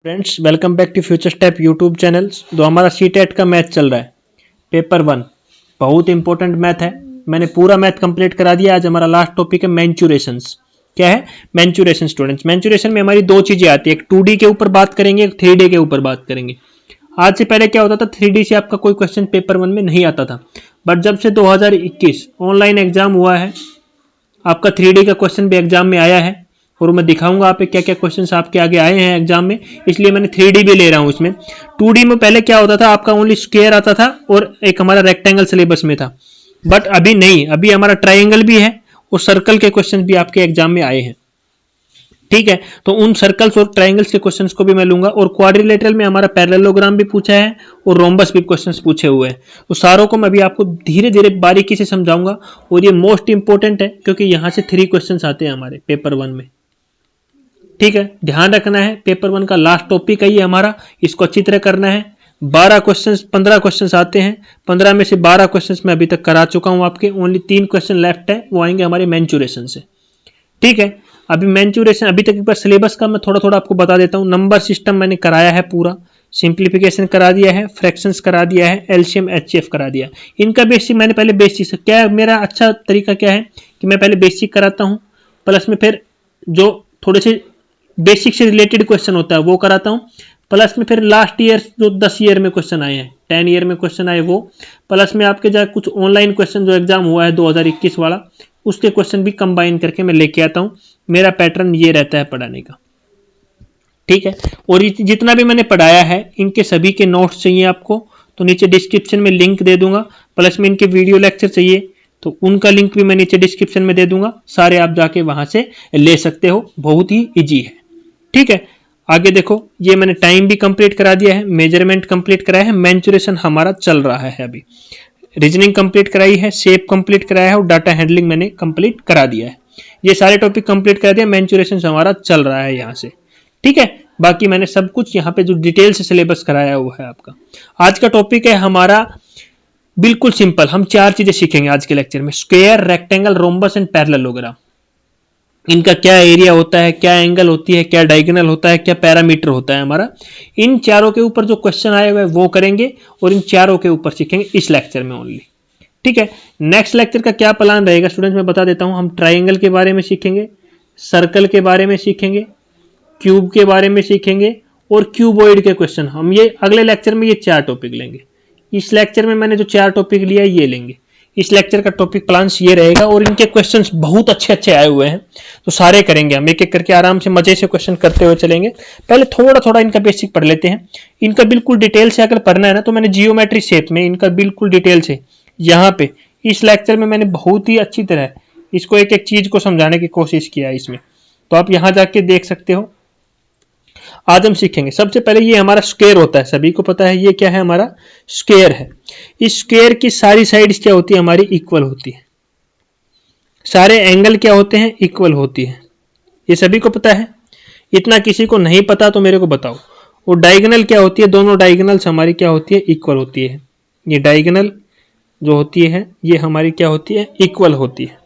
Friends, welcome back to future step YouTube channel. तो हमारा CTET का मैथ चल रहा है, पेपर 1 बहुत इंपॉर्टेंट मैथ है। मैंने पूरा मैथ कंप्लीट करा दिया। आज हमारा लास्ट टॉपिक है मैंचुरेशंस। क्या है मैंचुरेशन स्टूडेंट्स? मैंचुरेशन में हमारी दो चीजें आती है, एक 2D के ऊपर बात करेंगे, एक 3D के ऊपर बात करेंगे। आज से पहले क्या होता था, 3D से आपका कोई क्वेश्चन पेपर 1 में नहीं आता था, बट जब से 2021 ऑनलाइन एग्जाम हुआ है, आपका 3D का क्वेश्चन भी एग्जाम में आया है और मैं दिखाऊंगा आप क्या क्या क्वेश्चंस आपके आगे आए हैं एग्जाम में, इसलिए मैंने 3D भी ले रहा हूं इसमें। 2D में पहले क्या होता था, आपका ओनली स्क्वायर आता था और एक हमारा रेक्टेंगल सिलेबस में था, बट अभी नहीं, अभी हमारा ट्राइंगल भी है और सर्कल के क्वेश्चन भी आपके एग्जाम में आए हैं। ठीक है, तो उन सर्कल्स और ट्राइंगल्स के क्वेश्चंस को भी मैं लूंगा, और क्वाड्रिलेटरल में हमारा पैरेललोग्राम भी पूछा है और रोम्बस भी क्वेश्चंस पूछे हुए हैं। तो सारों को मैं अभी आपको धीरे धीरे बारीकी से समझाऊंगा, और ये मोस्ट इंपॉर्टेंट है क्योंकि यहां से 3 क्वेश्चंस आते हैं हमारे पेपर 1 में। ठीक है, ध्यान रखना है, पेपर 1 का लास्ट टॉपिक है ये हमारा, इसको अच्छी तरह करना है। 15 क्वेश्चंस आते हैं, 15 में से 12 क्वेश्चंस मैं अभी तक करा चुका हूं आपके, ओनली 3 क्वेश्चन लेफ्ट है, वो आएंगे हमारे मैंचुरेशन से। ठीक है, अभी मैंचुरेशन अभी तक एक बार सिलेबस का मैं थोड़ा थोड़ा आपको बता देता हूं। नंबर सिस्टम मैंने कराया है पूरा, सिंप्लीफिकेशन करा दिया है, फ्रैक्शंस करा दिया है, एलसीएम एचसीएफ करा दिया। इनका बेसिक मैंने पहले बेसिक क्या है, मेरा अच्छा तरीका क्या है कि मैं पहले बेसिक कराता हूं, प्लस में फिर जो थोड़े से बेसिक से रिलेटेड क्वेश्चन होता है वो कराता हूं, प्लस में फिर लास्ट ईयर जो 10 ईयर में क्वेश्चन आए हैं, 10 ईयर में क्वेश्चन आए वो, प्लस में आपके जहाँ कुछ ऑनलाइन क्वेश्चन जो एग्जाम हुआ है 2021 वाला, उसके क्वेश्चन भी कंबाइन करके मैं लेके आता हूं। मेरा पैटर्न ये रहता है पढ़ाने का। ठीक है, और जितना भी मैंने पढ़ाया है इनके सभी के नोट्स चाहिए आपको तो नीचे डिस्क्रिप्शन में लिंक दे दूंगा, प्लस में इनके वीडियो लेक्चर चाहिए तो उनका लिंक भी मैं नीचे डिस्क्रिप्शन में दे दूंगा, सारे आप जाके वहां से ले सकते हो, बहुत ही इजी है। ठीक है, आगे देखो, ये मैंने टाइम भी कंप्लीट करा दिया है, मेजरमेंट कंप्लीट कराया है, मैंचुरेशन हमारा चल रहा है अभी, रीजनिंग कंप्लीट कराई है, शेप कंप्लीट कराया है और डाटा हैंडलिंग मैंने कंप्लीट करा दिया है। ये सारे टॉपिक कंप्लीट करा दिया, मैंचुरेशन हमारा चल रहा है यहाँ से। ठीक है, बाकी मैंने सब कुछ यहाँ पे जो डिटेल से सिलेबस कराया हुआ है आपका। आज का टॉपिक है हमारा बिल्कुल सिंपल, हम 4 चीजें सीखेंगे आज के लेक्चर में, square, rectangle, rhombus and parallelogram. इनका क्या एरिया होता है, क्या एंगल होती है, क्या डायगोनल होता है, क्या पैरामीटर होता है हमारा, इन चारों के ऊपर जो क्वेश्चन आए हुए वो करेंगे और इन चारों के ऊपर सीखेंगे इस लेक्चर में ओनली। ठीक है, नेक्स्ट लेक्चर का क्या प्लान रहेगा स्टूडेंट्स मैं बता देता हूं। हम ट्राइंगल के बारे में सीखेंगे, सर्कल के बारे में सीखेंगे, क्यूब के बारे में सीखेंगे और क्यूबॉइड के क्वेश्चन। हम ये अगले लेक्चर में ये 4 टॉपिक लेंगे। इस लेक्चर में मैंने जो 4 टॉपिक लिया ये लेंगे। इस लेक्चर का टॉपिक प्लान्स ये रहेगा और इनके क्वेश्चंस बहुत अच्छे अच्छे आए हुए हैं तो सारे करेंगे हम, एक एक करके आराम से मजे से क्वेश्चन करते हुए चलेंगे। पहले थोड़ा थोड़ा इनका बेसिक पढ़ लेते हैं। इनका बिल्कुल डिटेल से अगर पढ़ना है ना तो मैंने जियोमेट्री शेप में इनका बिल्कुल डिटेल से यहाँ पे इस लेक्चर में मैंने बहुत ही अच्छी तरह इसको एक एक चीज को समझाने की कोशिश किया है इसमें, तो आप यहाँ जाके देख सकते हो। आज हम सीखेंगे सबसे पहले ये हमारा स्क्वायर होता है, सभी को पता है ये क्या है, हमारा स्क्वायर है। इस स्क्वायर की सारी साइड्स क्या होती है हमारी, इक्वल होती है। सारे एंगल क्या होते हैं, इक्वल होती है, ये सभी को पता है। इतना किसी को नहीं पता तो मेरे को बताओ। और डायगोनल क्या होती है, दोनों डायगोनल्स हमारी क्या होती है, इक्वल होती है। ये डायगोनल जो होती है ये हमारी क्या होती है, इक्वल होती है।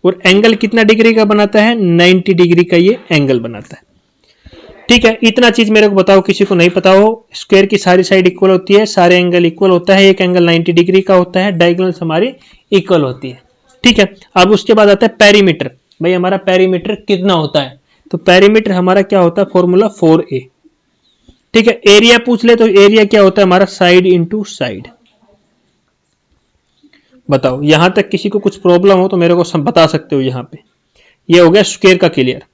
और एंगल कितना डिग्री का बनाता है, 90 डिग्री का ये एंगल बनाता है। ठीक है, इतना चीज मेरे को बताओ, किसी को नहीं पता हो। स्क्वायर की सारी साइड इक्वल होती है, सारे एंगल इक्वल होता है, एक एंगल 90 डिग्री का होता है, डायगोनल्स हमारी इक्वल होती है। ठीक है, अब उसके बाद आता है पेरीमीटर। भाई हमारा पेरीमीटर कितना होता है, तो पेरीमीटर हमारा क्या होता है, फॉर्मूला 4a। ठीक है, एरिया पूछ ले तो एरिया क्या होता है हमारा, साइड इंटू साइड। बताओ, यहां तक किसी को कुछ प्रॉब्लम हो तो मेरे को बता सकते हो यहाँ पे। ये हो गया स्क्वायर का क्लियर।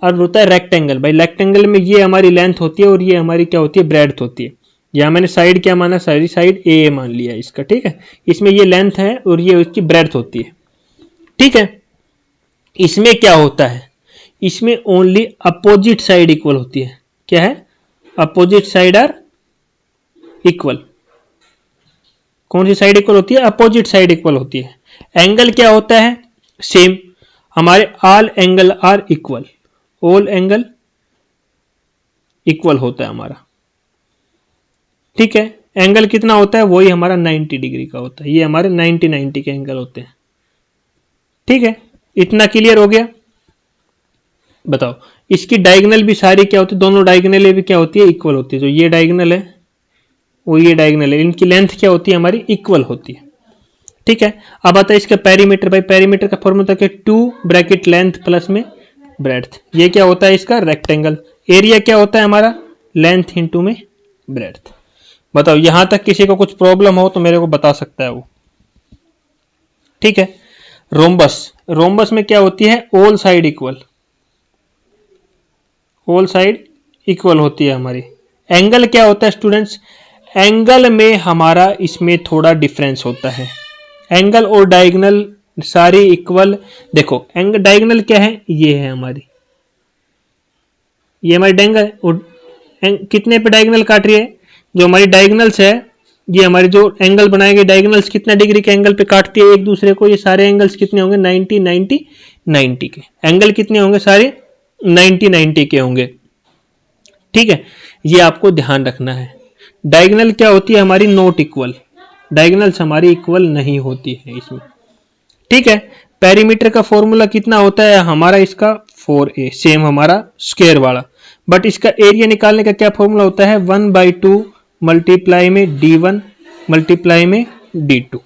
अब होता है रेक्टेंगल। भाई रेक्टेंगल में ये हमारी लेंथ होती है और ये हमारी क्या होती है, ब्रेड्थ होती है। यहाँ मैंने साइड क्या माना, सारी साइड ए मान लिया इसका। ठीक है, इसमें ये लेंथ है और ये उसकी ब्रेड्थ होती है। ठीक है, इसमें क्या होता है, इसमें ओनली अपोजिट साइड इक्वल होती है। क्या है, अपोजिट साइड आर इक्वल। कौन सी साइड इक्वल होती है, अपोजिट साइड इक्वल होती है। एंगल क्या होता है, सेम, हमारे all angle are equal, all angle equal होता है हमारा। ठीक है, एंगल कितना होता है, वही हमारा 90 डिग्री का होता है। ये हमारे 90 के एंगल होते हैं। ठीक है, इतना क्लियर हो गया। बताओ, इसकी डायगोनल भी सारी क्या होती है, दोनों डायगोनल भी क्या होती है, इक्वल होती है। जो ये डायगोनल है वो ये डायगोनल है, इनकी लेंथ क्या होती है, हमारी इक्वल होती है। ठीक है, अब आता है इसका पेरीमीटर। भाई पेरीमीटर का फॉर्मूला क्या, 2 ब्रैकेट लेंथ प्लस में ब्रेड्थ। ये क्या होता है इसका, रेक्टेंगल। एरिया क्या होता है हमारा, लेंथ इंटू में ब्रेड्थ। बताओ, यहां तक किसी को कुछ प्रॉब्लम हो तो मेरे को बता सकता है वो। ठीक है, रोम्बस, रोम्बस में क्या होती है, all side equal, all side equal होती है हमारी। एंगल क्या होता है स्टूडेंट्स, एंगल में हमारा इसमें थोड़ा डिफरेंस होता है। एंगल और डायगोनल सारी इक्वल। देखो एंगल डायगोनल क्या है, ये है हमारी, ये हमारी डायगोनल, और कितने पे डायगोनल काट रही है, जो हमारी डायगोनल्स है, ये हमारे जो एंगल बनाए गए डायगोनल्स कितना डिग्री के एंगल पे काटती है एक दूसरे को। ये सारे एंगल्स कितने होंगे, 90 90 90 के एंगल कितने होंगे, सारे 90 90 के होंगे। ठीक है, ये आपको ध्यान रखना है। डायगोनल क्या होती है हमारी, नॉट इक्वल, डायगोनल्स हमारी इक्वल नहीं होती है इसमें। ठीक है, पेरीमीटर का फॉर्मूला कितना होता है हमारा, इसका 4a, सेम हमारा स्क्वायर वाला। बट इसका एरिया निकालने का क्या फॉर्मूला होता है, 1/2 मल्टीप्लाई में d1 मल्टीप्लाई में d2।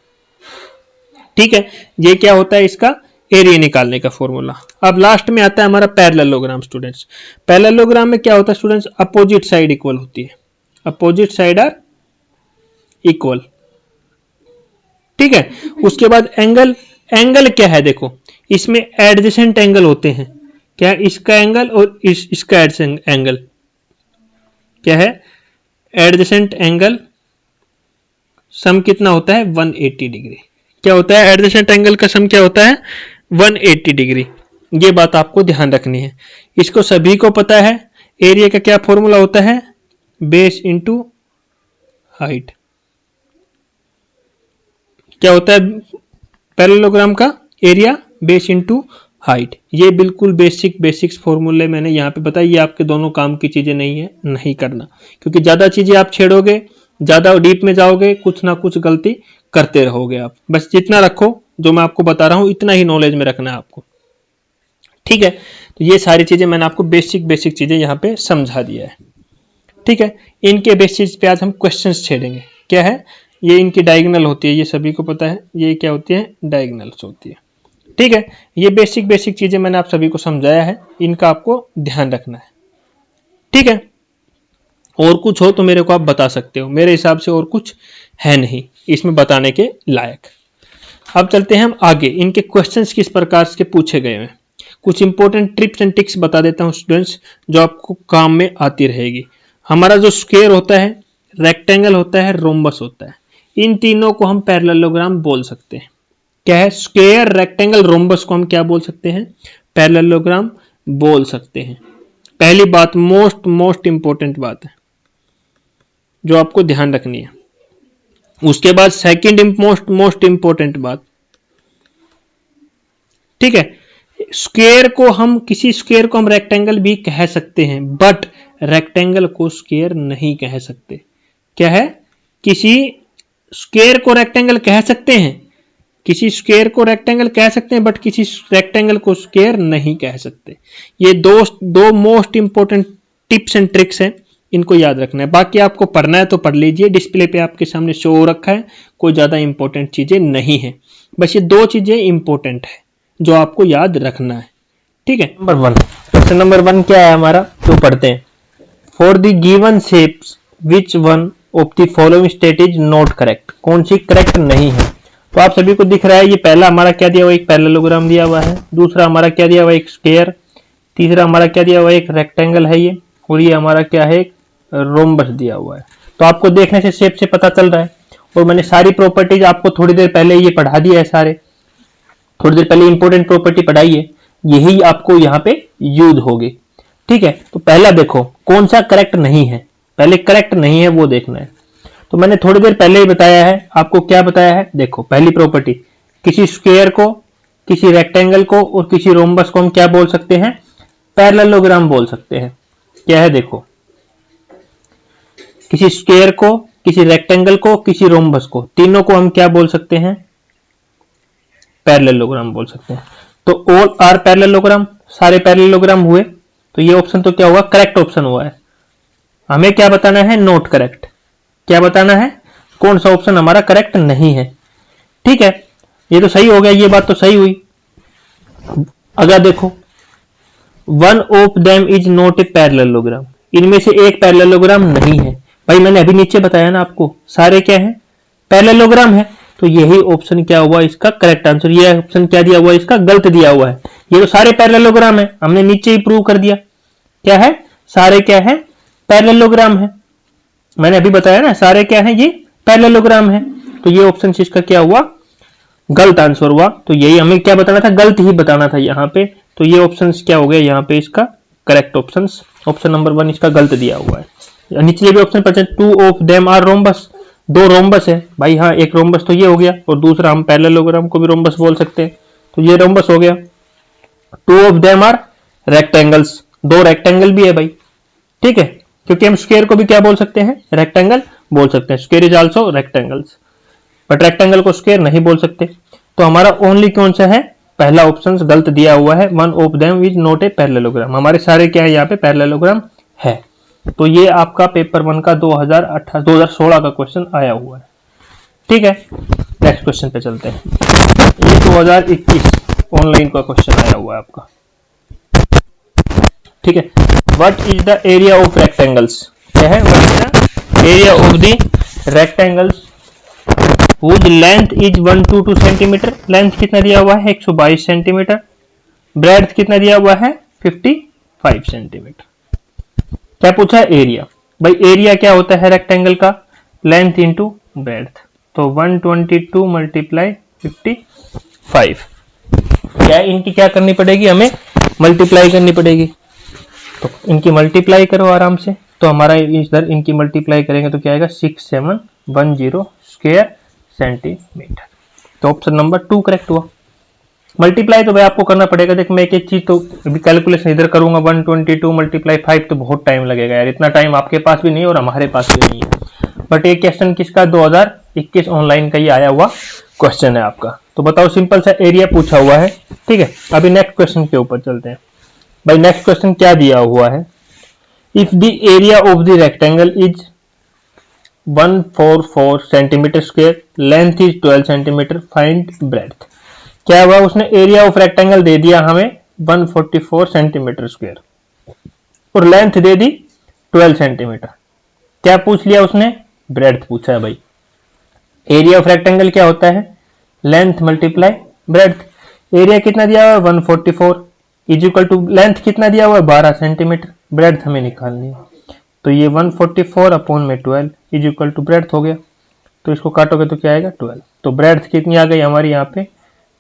ठीक है, ये क्या होता है इसका एरिया निकालने का फॉर्मूला। अब लास्ट में आता है हमारा पैरेललोग्राम स्टूडेंट्स। पैरेललोग्राम में क्या होता है स्टूडेंट्स, अपोजिट साइड इक्वल होती है, अपोजिट साइड आर इक्वल। ठीक है, उसके बाद एंगल, एंगल क्या है, देखो इसमें एडजेसेंट एंगल होते हैं। क्या है, इसका एंगल और इसका एडजेसेंट एंगल क्या है, एडजेसेंट एंगल सम कितना होता है, 180 डिग्री। क्या होता है, एडजेसेंट एंगल का सम क्या होता है, 180 डिग्री। ये बात आपको ध्यान रखनी है, इसको सभी को पता है। एरिया का क्या फॉर्मूला होता है, बेस इंटू हाइट। क्या होता है पैरेललोग्राम का एरिया, बेस इंटू हाइट। ये बिल्कुल बेसिक्स फॉर्मूले मैंने यहाँ पे बताया। ये आपके दोनों काम की चीजें नहीं है, नहीं करना, क्योंकि ज्यादा चीजें आप छेड़ोगे, ज्यादा डीप में जाओगे, कुछ ना कुछ गलती करते रहोगे आप। बस जितना रखो, जो मैं आपको बता रहा हूं इतना ही नॉलेज में रखना है आपको। ठीक है, तो ये सारी चीजें मैंने आपको बेसिक चीजें यहाँ पे समझा दिया है। ठीक है, इनके बेसिस पे आज हम क्वेश्चंस छेड़ेंगे। क्या है, ये इनकी डायगोनल होती है, ये सभी को पता है, ये क्या होती है, डायगोनल्स होती है। ठीक है, ये बेसिक चीजें मैंने आप सभी को समझाया है, इनका आपको ध्यान रखना है। ठीक है, और कुछ हो तो मेरे को आप बता सकते हो, मेरे हिसाब से और कुछ है नहीं इसमें बताने के लायक। अब चलते हैं हम आगे, इनके क्वेश्चंस किस प्रकार से पूछे गए हैं। कुछ इंपॉर्टेंट ट्रिप्स एंड टिक्स बता देता हूं स्टूडेंट्स, जो आपको काम में आती रहेगी। हमारा जो स्क्वायर होता है, रेक्टेंगल होता है, रोम्बस होता है, इन तीनों को हम पैरेललोग्राम बोल सकते हैं। क्या है, स्क्वायर, रेक्टेंगल, रोम्बस को हम क्या बोल सकते हैं, पैरेललोग्राम बोल सकते हैं। पहली बात, मोस्ट इंपॉर्टेंट बात है जो आपको ध्यान रखनी है। उसके बाद सेकंड मोस्ट इंपॉर्टेंट बात, ठीक है, स्क्वायर को हम, किसी स्क्वायर को हम रेक्टेंगल भी कह सकते हैं, बट रेक्टेंगल को स्क्वायर नहीं कह सकते। क्या है, किसी स्क्वायर को रेक्टेंगल कह सकते हैं, किसी स्क्वायर को रेक्टेंगल कह सकते हैं, बट किसी रेक्टेंगल को स्क्वायर नहीं कह सकते। ये दो most important tips and tricks हैं, इनको याद रखना है। बाकी आपको पढ़ना है तो पढ़ लीजिए, डिस्प्ले पे आपके सामने शो हो रखा है, कोई ज्यादा इंपॉर्टेंट चीजें नहीं है, बस ये दो चीजें इंपॉर्टेंट है जो आपको याद रखना है। ठीक है, नंबर 1, क्वेश्चन नंबर 1 क्या है हमारा, तो पढ़ते हैं। For the given shapes which one of the following state is not correct, कौन सी करेक्ट नहीं है। तो आप सभी को दिख रहा है, ये पहला हमारा क्या दिया हुआ, एक पैरेललोग्राम दिया हुआ है, दूसरा हमारा क्या दिया हुआ, एक स्क्वायर, तीसरा हमारा क्या दिया हुआ, एक रेक्टेंगल है ये, और ये हमारा क्या है, एक रोम्बस दिया हुआ है। तो आपको देखने से शेप से पता चल रहा है, और मैंने सारी प्रॉपर्टीज आपको थोड़ी देर पहले ये पढ़ा दिया है, सारे थोड़ी देर पहले इंपॉर्टेंट प्रॉपर्टी पढ़ाई है, यही आपको यहाँ पे यूज होगी। ठीक है, तो पहला देखो कौन सा करेक्ट नहीं है, पहले करेक्ट नहीं है वो देखना है। तो मैंने थोड़ी देर पहले ही बताया है आपको, क्या बताया है, देखो पहली प्रॉपर्टी, किसी स्क्वायर को, किसी रेक्टेंगल को और किसी रोम्बस को हम क्या बोल सकते हैं, पैरेललोग्राम बोल सकते हैं। क्या है, देखो किसी स्क्वायर को, किसी रेक्टेंगल को, किसी रोम्बस को, तीनों को हम क्या बोल सकते हैं, पैरेललोग्राम बोल सकते हैं। तो ऑल आर पैरेललोग्राम, सारे पैरेललोग्राम हुए। तो ये ऑप्शन तो क्या हुआ, करेक्ट ऑप्शन हुआ है। हमें क्या बताना है, नॉट करेक्ट। क्या बताना है, कौन सा ऑप्शन हमारा करेक्ट नहीं है। ठीक है, ये तो सही हो गया, ये बात तो सही हुई। अगर देखो one of them is not a parallelogram, इनमें से एक पैरेललोग्राम नहीं है। भाई मैंने अभी नीचे बताया ना आपको, सारे क्या है, पैरेललोग्राम है। तो यही ऑप्शन क्या हुआ इसका करेक्ट आंसर। ये ऑप्शन क्या दिया हुआ है इसका, गलत दिया हुआ है। ये तो सारे पैरेललोग्राम है, हमने नीचे ही प्रूव कर दिया। क्या है, सारे क्या है, पैरेललोग्राम है। मैंने अभी बताया ना, सारे क्या है, ये पैरेललोग्राम है। तो ये ऑप्शन इसका क्या हुआ, गलत आंसर हुआ। तो यही हमें क्या बताना था, गलत ही बताना था यहाँ पे। तो ये ऑप्शन क्या हो गया यहाँ पे इसका करेक्ट ऑप्शन। ऑप्शन नंबर 1 इसका गलत दिया हुआ है। नीचे भी ऑप्शन पर 2 of them are rhombus, 2 rhombus है भाई। हाँ, एक रोम्बस तो ये हो गया, और दूसरा हम पैरेललोग्राम को भी रोम्बस बोल सकते हैं। तो ये रोम्बस हो गया। 2 of them are rectangles, 2 rectangle भी है भाई। ठीक है, क्योंकि हम स्क्वायर को भी क्या बोल सकते हैं, रेक्टेंगल बोल सकते हैं। Square is also rectangles, but rectangle को स्क्वायर नहीं बोल सकते। तो हमारा ओनली कौन सा है, पहला ऑप्शन गलत दिया हुआ है। One of them is not a parallelogram, हमारे सारे क्या है यहाँ पे पैरेललोग्राम है। तो ये आपका पेपर 1 का 2016 का क्वेश्चन आया हुआ है। ठीक है, नेक्स्ट क्वेश्चन पे चलते हैं। ये 2021 ऑनलाइन का क्वेश्चन आया हुआ है आपका। ठीक है, what is the area of rectangles, क्या है, what is the area of the rectangles whose length is 122 centimetre. Length कितना दिया हुआ है, 122 सेंटीमीटर। ब्रेड्थ कितना दिया हुआ है, 55 सेंटीमीटर। क्या पूछा है, एरिया। भाई एरिया क्या होता है रेक्टेंगल का, लेंथ इंटू ब्रेड्थ। तो 122 मल्टीप्लाई 55, क्या इनकी क्या करनी पड़ेगी, हमें मल्टीप्लाई करनी पड़ेगी। तो इनकी मल्टीप्लाई करो आराम से। तो हमारा इधर इनकी मल्टीप्लाई करेंगे तो क्या आएगा, 6710 स्क्वायर सेंटीमीटर। तो ऑप्शन नंबर 2 करेक्ट हुआ। मल्टीप्लाई तो भाई आपको करना पड़ेगा। देख मैं एक एक चीज तो अभी कैलकुलेशन इधर करूंगा, 122 मल्टीप्लाई 5 तो बहुत टाइम लगेगा यार। इतना टाइम आपके पास भी नहीं है और हमारे पास भी नहीं है। बट ये क्वेश्चन किसका, 2021 ऑनलाइन का ही आया हुआ क्वेश्चन है आपका। तो बताओ, सिंपल सा एरिया पूछा हुआ है। ठीक है, अभी नेक्स्ट क्वेश्चन के ऊपर चलते हैं। भाई नेक्स्ट क्वेश्चन क्या दिया हुआ है, if the area of the rectangle is 144 centimetre square, length is 12 centimetre, find breadth. क्या हुआ, उसने एरिया ऑफ रेक्टेंगल दे दिया हमें 144 सेंटीमीटर स्क्वायर और लेंथ दे दी 12 सेंटीमीटर। क्या पूछ लिया उसने, ब्रेड्थ पूछा है भाई। एरिया ऑफ रेक्टेंगल क्या होता है, लेंथ मल्टीप्लाई ब्रेड्थ। एरिया कितना दिया हुआ है 144 इज इक्वल टू लेंथ कितना दिया हुआ है 12 सेंटीमीटर, ब्रेड्थ हमें निकालनी है। तो ये 144 अपॉन में 12 इज इक्वल टू ब्रेड्थ हो गया। तो इसको काटोगे तो क्या आएगा 12। तो ब्रेड्थ कितनी आ गई हमारी यहाँ पे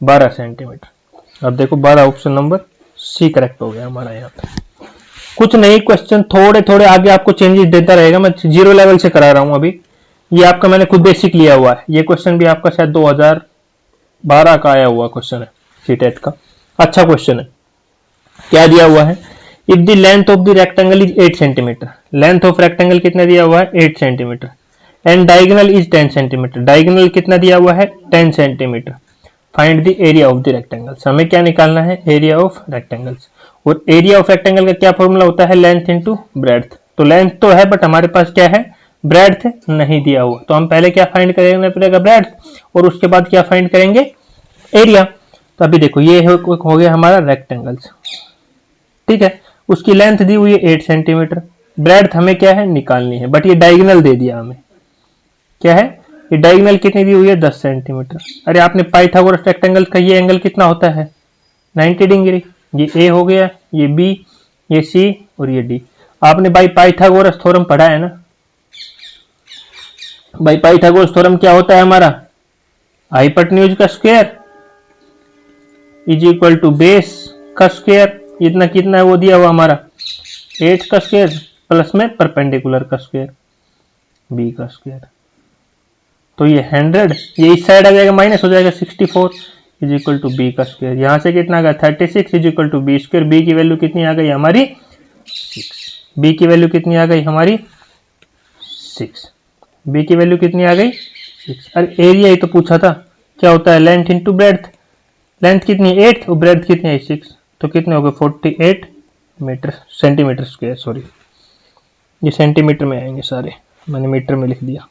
12 सेंटीमीटर। अब देखो 12, ऑप्शन नंबर सी करेक्ट हो गया हमारा यहाँ पे। कुछ नहीं, क्वेश्चन थोड़े थोड़े आगे आपको चेंजेस देता रहेगा। मैं 0 लेवल से करा रहा हूँ अभी। ये आपका मैंने खुद बेसिक लिया हुआ है। ये क्वेश्चन भी आपका शायद 2012 का आया हुआ क्वेश्चन है, सीटेट का। अच्छा क्वेश्चन है। क्या दिया हुआ है, if the length of the rectangle is 8 centimetre, length of rectangle कितना दिया हुआ है 8 centimetre, and diagonal is 10 centimetre, diagonal कितना दिया हुआ है 10 centimetre, find the area of the rectangles. हमें क्या निकालना है, एरिया ऑफ रेक्टेंगल्स। और एरिया ऑफ रेक्टेंगल का क्या फॉर्मूला होता है, लेंथ इंटू ब्रेड्थ। तो लेंथ तो है बट हमारे पास क्या है, ब्रेड्थ नहीं दिया हुआ। तो हम पहले क्या फाइंड करेंगे पड़ेगा, ब्रेड्थ, और उसके बाद क्या फाइंड करेंगे, एरिया। तो अभी देखो ये हो गया हमारा रेक्टेंगल्स। ठीक है, उसकी लेंथ दी हुई है 8 सेंटीमीटर, ब्रेड्थ हमें क्या है निकालनी है, बट ये डायगोनल दे दिया हमें। क्या है, ये डायगोनल कितनी दी हुई है 10 सेंटीमीटर। अरे आपने पाइथागोरस रेक्टेंगल का ये एंगल कितना होता है 90 डिग्री। ये ए हो गया, ये बी, ये सी और ये डी। आपने भाई पाइथागोरस थ्योरम पढ़ा है ना भाई। पाइथागोरस थ्योरम क्या होता है हमारा, हाइपोटेन्यूज का square is equal to base का स्क्वायर। इतना कितना है वो दिया हुआ हमारा 8 का स्क्वायर प्लस में परपेंडिकुलर का स्क्वायर बी का स्क्वायर। तो ये 100, ये इस साइड आ जाएगा माइनस हो जाएगा 64 इज इक्वल टू बी का स्क्वायर। यहां से कितना आ गया 36 is equal to B square. B की वैल्यू कितनी आ गई हमारी 6। बी की वैल्यू कितनी आ गई हमारी 6। बी की वैल्यू कितनी आ गई 6। अरे एरिया ही तो पूछा था, क्या होता है लेंथ इंटू ब्रेड्थ। लेंथ कितनी है 8 और ब्रेड्थ कितनी है 6, तो कितने हो गए 48 मीटर सेंटीमीटर स्क्वायर, सॉरी ये सेंटीमीटर में आएंगे सारे, मैंने मीटर में लिख दिया,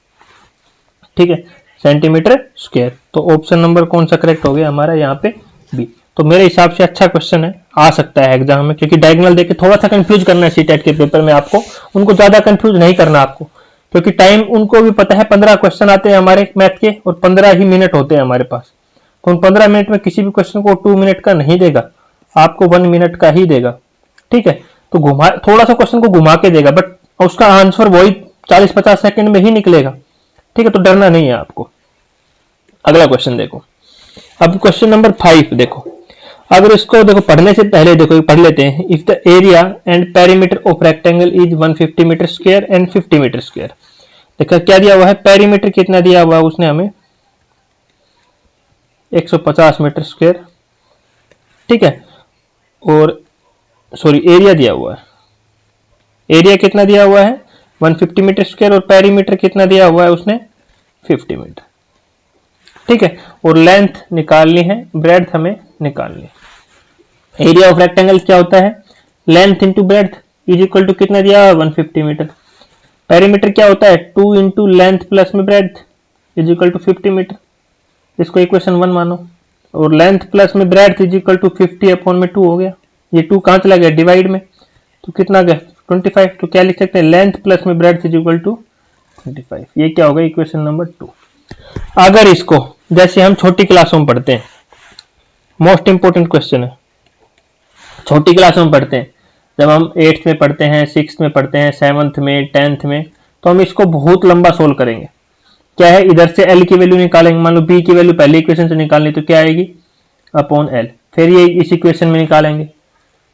ठीक है, सेंटीमीटर स्क्वायर। तो ऑप्शन नंबर कौन सा करेक्ट हो गया हमारा यहाँ पे, बी। तो मेरे हिसाब से अच्छा क्वेश्चन है, आ सकता है एग्जाम में, क्योंकि डायगोनल देके थोड़ा सा कंफ्यूज करना है सीटेट के पेपर में आपको, उनको ज्यादा कंफ्यूज नहीं करना आपको, क्योंकि टाइम उनको भी पता है 15 क्वेश्चन आते हैं हमारे मैथ के और 15 ही मिनट होते हैं हमारे पास, तो उन 15 मिनट में किसी भी क्वेश्चन को 2 मिनट का नहीं देगा, आपको 1 मिनट का ही देगा, ठीक है। तो घुमा थोड़ा सा क्वेश्चन को घुमा के देगा, बट उसका आंसर वही 40-50 सेकंड में ही निकलेगा, ठीक है, तो डरना नहीं है आपको। अगला क्वेश्चन देखो, अब क्वेश्चन नंबर 5 देखो, अगर इसको देखो पढ़ने से पहले देखो पढ़ लेते हैं। If the area and perimeter of rectangle is 150 metre square and 50 metre square, देखो क्या दिया हुआ है, पेरीमीटर कितना दिया हुआ है उसने हमें 150 मीटर स्क्वायर, ठीक है, और सॉरी एरिया दिया हुआ है, एरिया कितना दिया हुआ है 150 मीटर स्क्वायर, और पेरीमीटर कितना दिया हुआ है उसने 50 मीटर, ठीक है, और लेंथ निकालनी है, ब्रेड्थ हमें निकालनी है। एरिया ऑफ रेक्टेंगल क्या होता है, length into breadth is equal to कितना दिया हुआ 150 मीटर। पेरीमीटर क्या होता है 2 इंटू लेंथ प्लस में breadth is equal to 50 metre, इसको इक्वेशन 1 मानो, और लेंथ प्लस में breadth is equal to 50 upon में 2 हो गया, ये 2 कहां चला गया डिवाइड में, तो कितना गया 25, तो क्या लिख सकते हैं लेंथ प्लस में ब्रेड्थ इज इक्वल टू 25, ये क्या होगा इक्वेशन नंबर 2। अगर इसको जैसे हम छोटी क्लासों में पढ़ते हैं, मोस्ट इंपोर्टेंट क्वेश्चन है, छोटी क्लासों में पढ़ते हैं, जब हम 8th में पढ़ते हैं, 6th में पढ़ते हैं, 7th में, 10th में, तो हम इसको बहुत लंबा सोल्व करेंगे। क्या है, इधर से एल की वैल्यू निकालेंगे, मान लो बी की वैल्यू पहली इक्वेशन से निकालनी, तो क्या आएगी अपॉन एल, फिर ये इस इक्वेशन में निकालेंगे,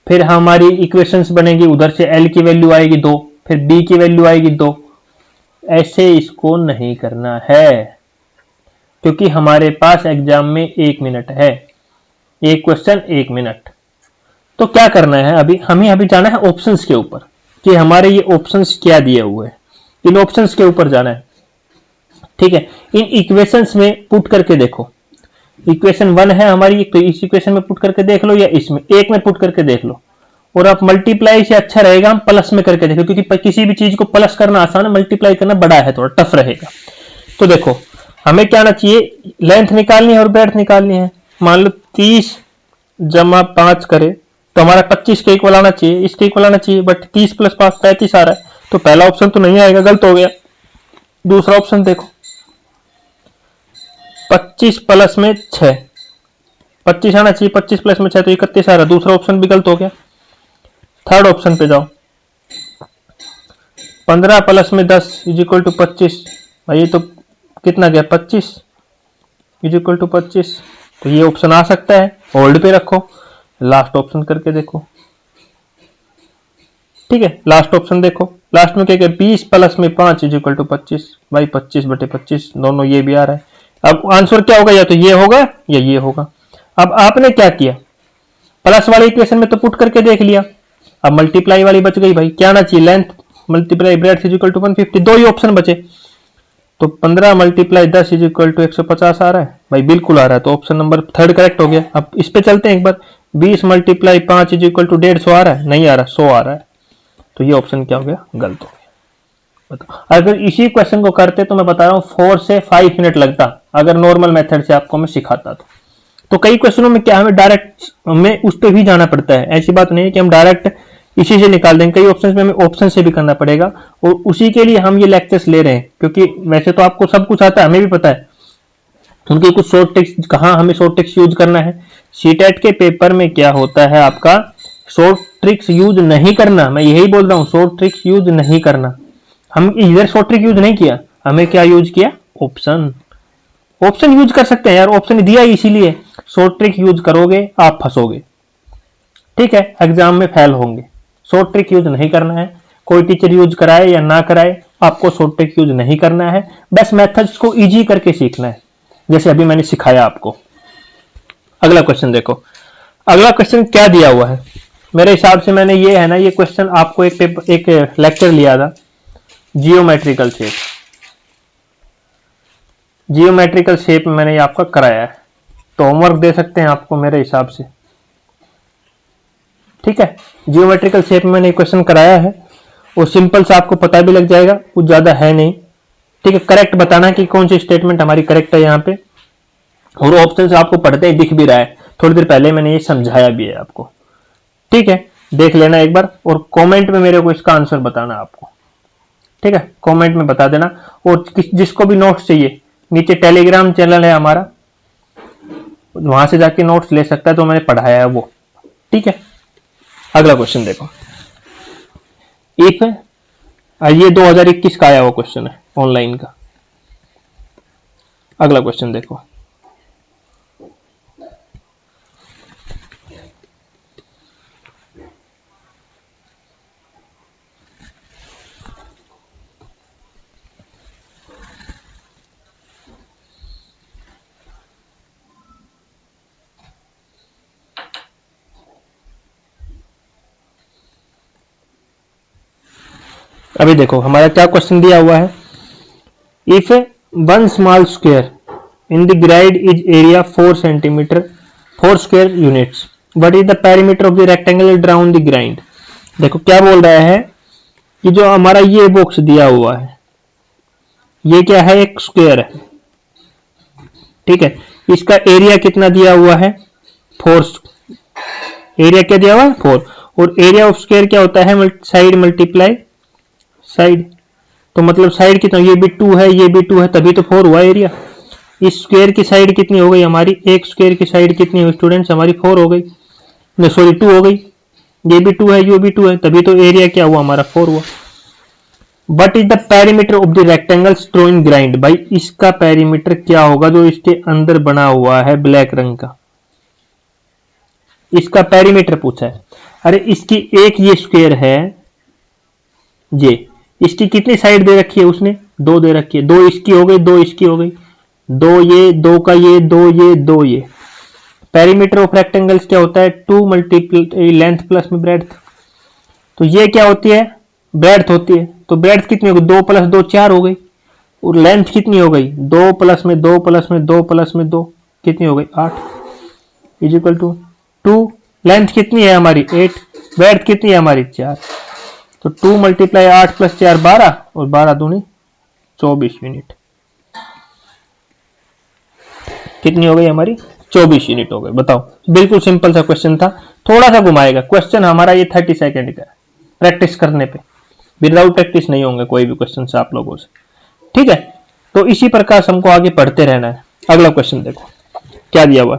फिर हमारी इक्वेशंस बनेगी, उधर से एल की वैल्यू आएगी 2, फिर बी की वैल्यू आएगी 2, ऐसे इसको नहीं करना है, क्योंकि हमारे पास एग्जाम में 1 मिनट है, एक क्वेश्चन 1 मिनट। तो क्या करना है, अभी हमें अभी जाना है ऑप्शंस के ऊपर, कि हमारे ये ऑप्शंस क्या दिए हुए हैं, इन ऑप्शंस के ऊपर जाना है, ठीक है। इन इक्वेशंस में पुट करके देखो, इक्वेशन 1 है हमारी, तो इस इक्वेशन में पुट करके देख लो, या इसमें एक में पुट करके देख लो, और आप मल्टीप्लाई से अच्छा रहेगा हम प्लस में करके देखो, क्योंकि किसी भी चीज को प्लस करना आसान है, मल्टीप्लाई करना बड़ा है, थोड़ा टफ रहेगा। तो देखो हमें क्या आना चाहिए, लेंथ निकालनी है और ब्रेड्थ निकालनी है, मान लो 30 जमा 5 करे तो हमारा 25 के इक्वल आना चाहिए, इसके इक्वल आना चाहिए, बट 30 प्लस 5 35 आ रहा है, तो पहला ऑप्शन तो नहीं आएगा, गलत हो गया। दूसरा ऑप्शन देखो 25 प्लस में 6, 25 आना चाहिए, 25 प्लस में 6 तो 31 आ रहा है, दूसरा ऑप्शन भी गलत हो गया। थर्ड ऑप्शन पे जाओ, 15 प्लस में 10 इज इक्वल टू 25, भाई तो कितना गया 25 इज इक्वल टू 25, तो ये ऑप्शन आ सकता है, होल्ड पे रखो, लास्ट ऑप्शन करके देखो, ठीक है, लास्ट ऑप्शन देखो, लास्ट में क्या क्या 20 प्लस में 5 इज इक्वल टू 25, भाई 25/25 दोनों ये भी आ रहा है। अब आंसर क्या होगा, या तो ये होगा या ये होगा। अब आपने क्या किया, प्लस वाले इक्वेशन में तो पुट करके देख लिया, अब मल्टीप्लाई वाली बच गई, भाई क्या आना चाहिए length multiply breadth is equal to 150, दो ही ऑप्शन बचे, तो 15 मल्टीप्लाई 10 इज इक्वल टू 150 आ रहा है, भाई बिल्कुल आ रहा है, तो ऑप्शन नंबर 3 करेक्ट हो गया। अब इस पे चलते हैं एक बार, 20 मल्टीप्लाई 5 इज इक्वल टू 150 आ रहा है, नहीं आ रहा, 100 आ रहा है, तो ये ऑप्शन क्या हो गया, गलत हो गया। बताओ अगर इसी क्वेश्चन को करते तो मैं बता रहा हूं 4 से 5 मिनट लगता, अगर नॉर्मल मेथड से आपको मैं सिखाता तो कई क्वेश्चनों में क्या हमें डायरेक्ट हमें उस पर भी जाना पड़ता है, ऐसी बात नहीं है कि हम डायरेक्ट इसी से निकाल देंगे, कई ऑप्शन में हमें ऑप्शन से भी करना पड़ेगा, और उसी के लिए हम ये लेक्चर्स ले रहे हैं, क्योंकि वैसे तो आपको सब कुछ आता है, हमें भी पता है उनके कुछ शॉर्ट ट्रिक्स, कहाँ हमें शॉर्ट ट्रिक्स यूज करना है। सीटेट के पेपर में क्या होता है, आपका शॉर्ट ट्रिक्स यूज नहीं करना, मैं यही बोल रहा हूँ, शॉर्ट ट्रिक्स यूज नहीं करना। हम इधर शॉर्ट ट्रिक यूज नहीं किया, हमें क्या यूज किया, ऑप्शन। ऑप्शन यूज कर सकते हैं यार, ऑप्शन दिया इसीलिए, शॉर्ट ट्रिक यूज करोगे आप फंसोगे, ठीक है, एग्जाम में फेल होंगे। शॉर्ट ट्रिक यूज नहीं करना है, कोई टीचर यूज कराए या ना कराए, आपको शॉर्ट ट्रिक यूज नहीं करना है, बस मेथड्स को इजी करके सीखना है, जैसे अभी मैंने सिखाया आपको। अगला क्वेश्चन देखो, अगला क्वेश्चन क्या दिया हुआ है, मेरे हिसाब से मैंने ये है ना, ये क्वेश्चन आपको एक लेक्चर लिया था, जियोमेट्रिकल शेप, जियोमेट्रिकल शेप में मैंने ये आपका कराया है, तो होमवर्क दे सकते हैं आपको मेरे हिसाब से। ठीक है, जियोमेट्रिकल शेप में मैंने क्वेश्चन कराया है और सिंपल सा आपको पता भी लग जाएगा, कुछ ज्यादा है नहीं। ठीक है, करेक्ट बताना कि कौन सी स्टेटमेंट हमारी करेक्ट है यहाँ पे, और ऑप्शन आपको पढ़ते ही दिख भी रहा है, थोड़ी देर पहले मैंने ये समझाया भी है आपको। ठीक है, देख लेना एक बार और कमेंट में मेरे को इसका आंसर बताना आपको। ठीक है, कमेंट में बता देना। और जिसको भी नोट्स चाहिए, नीचे टेलीग्राम चैनल है हमारा, वहां से जाके नोट्स ले सकता है, तो मैंने पढ़ाया है वो। ठीक है, अगला क्वेश्चन देखो। इफ ये 2021 का आया हुआ क्वेश्चन है ऑनलाइन का। अगला क्वेश्चन देखो। अभी देखो हमारा क्या क्वेश्चन दिया हुआ है। If one small square in the grid is area 4 centimetre 4 square units, what is the perimeter of the rectangle drown the grind. देखो क्या बोल रहा है कि जो हमारा ये बॉक्स दिया हुआ है, ये क्या है, एक स्क्वायर है। ठीक है, इसका एरिया कितना दिया हुआ है, 4। एरिया क्या दिया हुआ है, 4। और एरिया ऑफ स्क्वायर क्या होता है, साइड मल्टीप्लाई साइड। तो मतलब साइड कितना, ये भी 2 है, ये भी 2 है, तभी तो 4 हुआ एरिया। इस स्क्वायर की साइड कितनी हो गई हमारी, एक स्क्वायर की साइड कितनी हुई स्टूडेंट्स हमारी, 4 हो गई, नहीं सॉरी 2 हो गई। ये भी 2 है, ये भी 2 है, तभी तो एरिया क्या हुआ हमारा, 4 हुआ। What is the perimeter of the rectangle drawing grind, भाई इसका पेरीमीटर क्या होगा जो इसके अंदर बना हुआ है ब्लैक रंग का, इसका पेरीमीटर पूछा है। अरे इसकी एक ये स्क्वायर है, ये इसकी कितनी साइड दे रखी है उसने, 2 दे रखी है, 2 इसकी हो गई, 2 इसकी हो गई, 2 ये, 2 का ये, 2 ये, 2 ये। पेरीमीटर ऑफ रेक्टेंगल्स क्या होता है, 2 मल्टीप्लाई लेंथ प्लस में ब्रेड्थ। तो ये क्या होती है, ब्रेड्थ होती है। तो ब्रेड्थ कितनी हो गई, 2 + 2 4 हो गई। और लेंथ कितनी हो गई, 2 + में 2 + में 2 + में 2 कितनी हो गई, 8 इक्वल टू 2। लेंथ कितनी है हमारी, 8। ब्रेड्थ कितनी है हमारी, 4। तो 2 × 8 + 4 12, और 12 दूनी 24 यूनिट। कितनी हो गई हमारी, 24 यूनिट हो गई। बताओ, बिल्कुल सिंपल सा क्वेश्चन था, थोड़ा सा घुमाएगा क्वेश्चन हमारा ये 30 सेकंड का है, प्रैक्टिस करने पे। विदाउट प्रैक्टिस नहीं होंगे कोई भी क्वेश्चन से आप लोगों से। ठीक है, तो इसी प्रकार से हमको आगे पढ़ते रहना है। अगला क्वेश्चन देखो क्या दिया हुआ,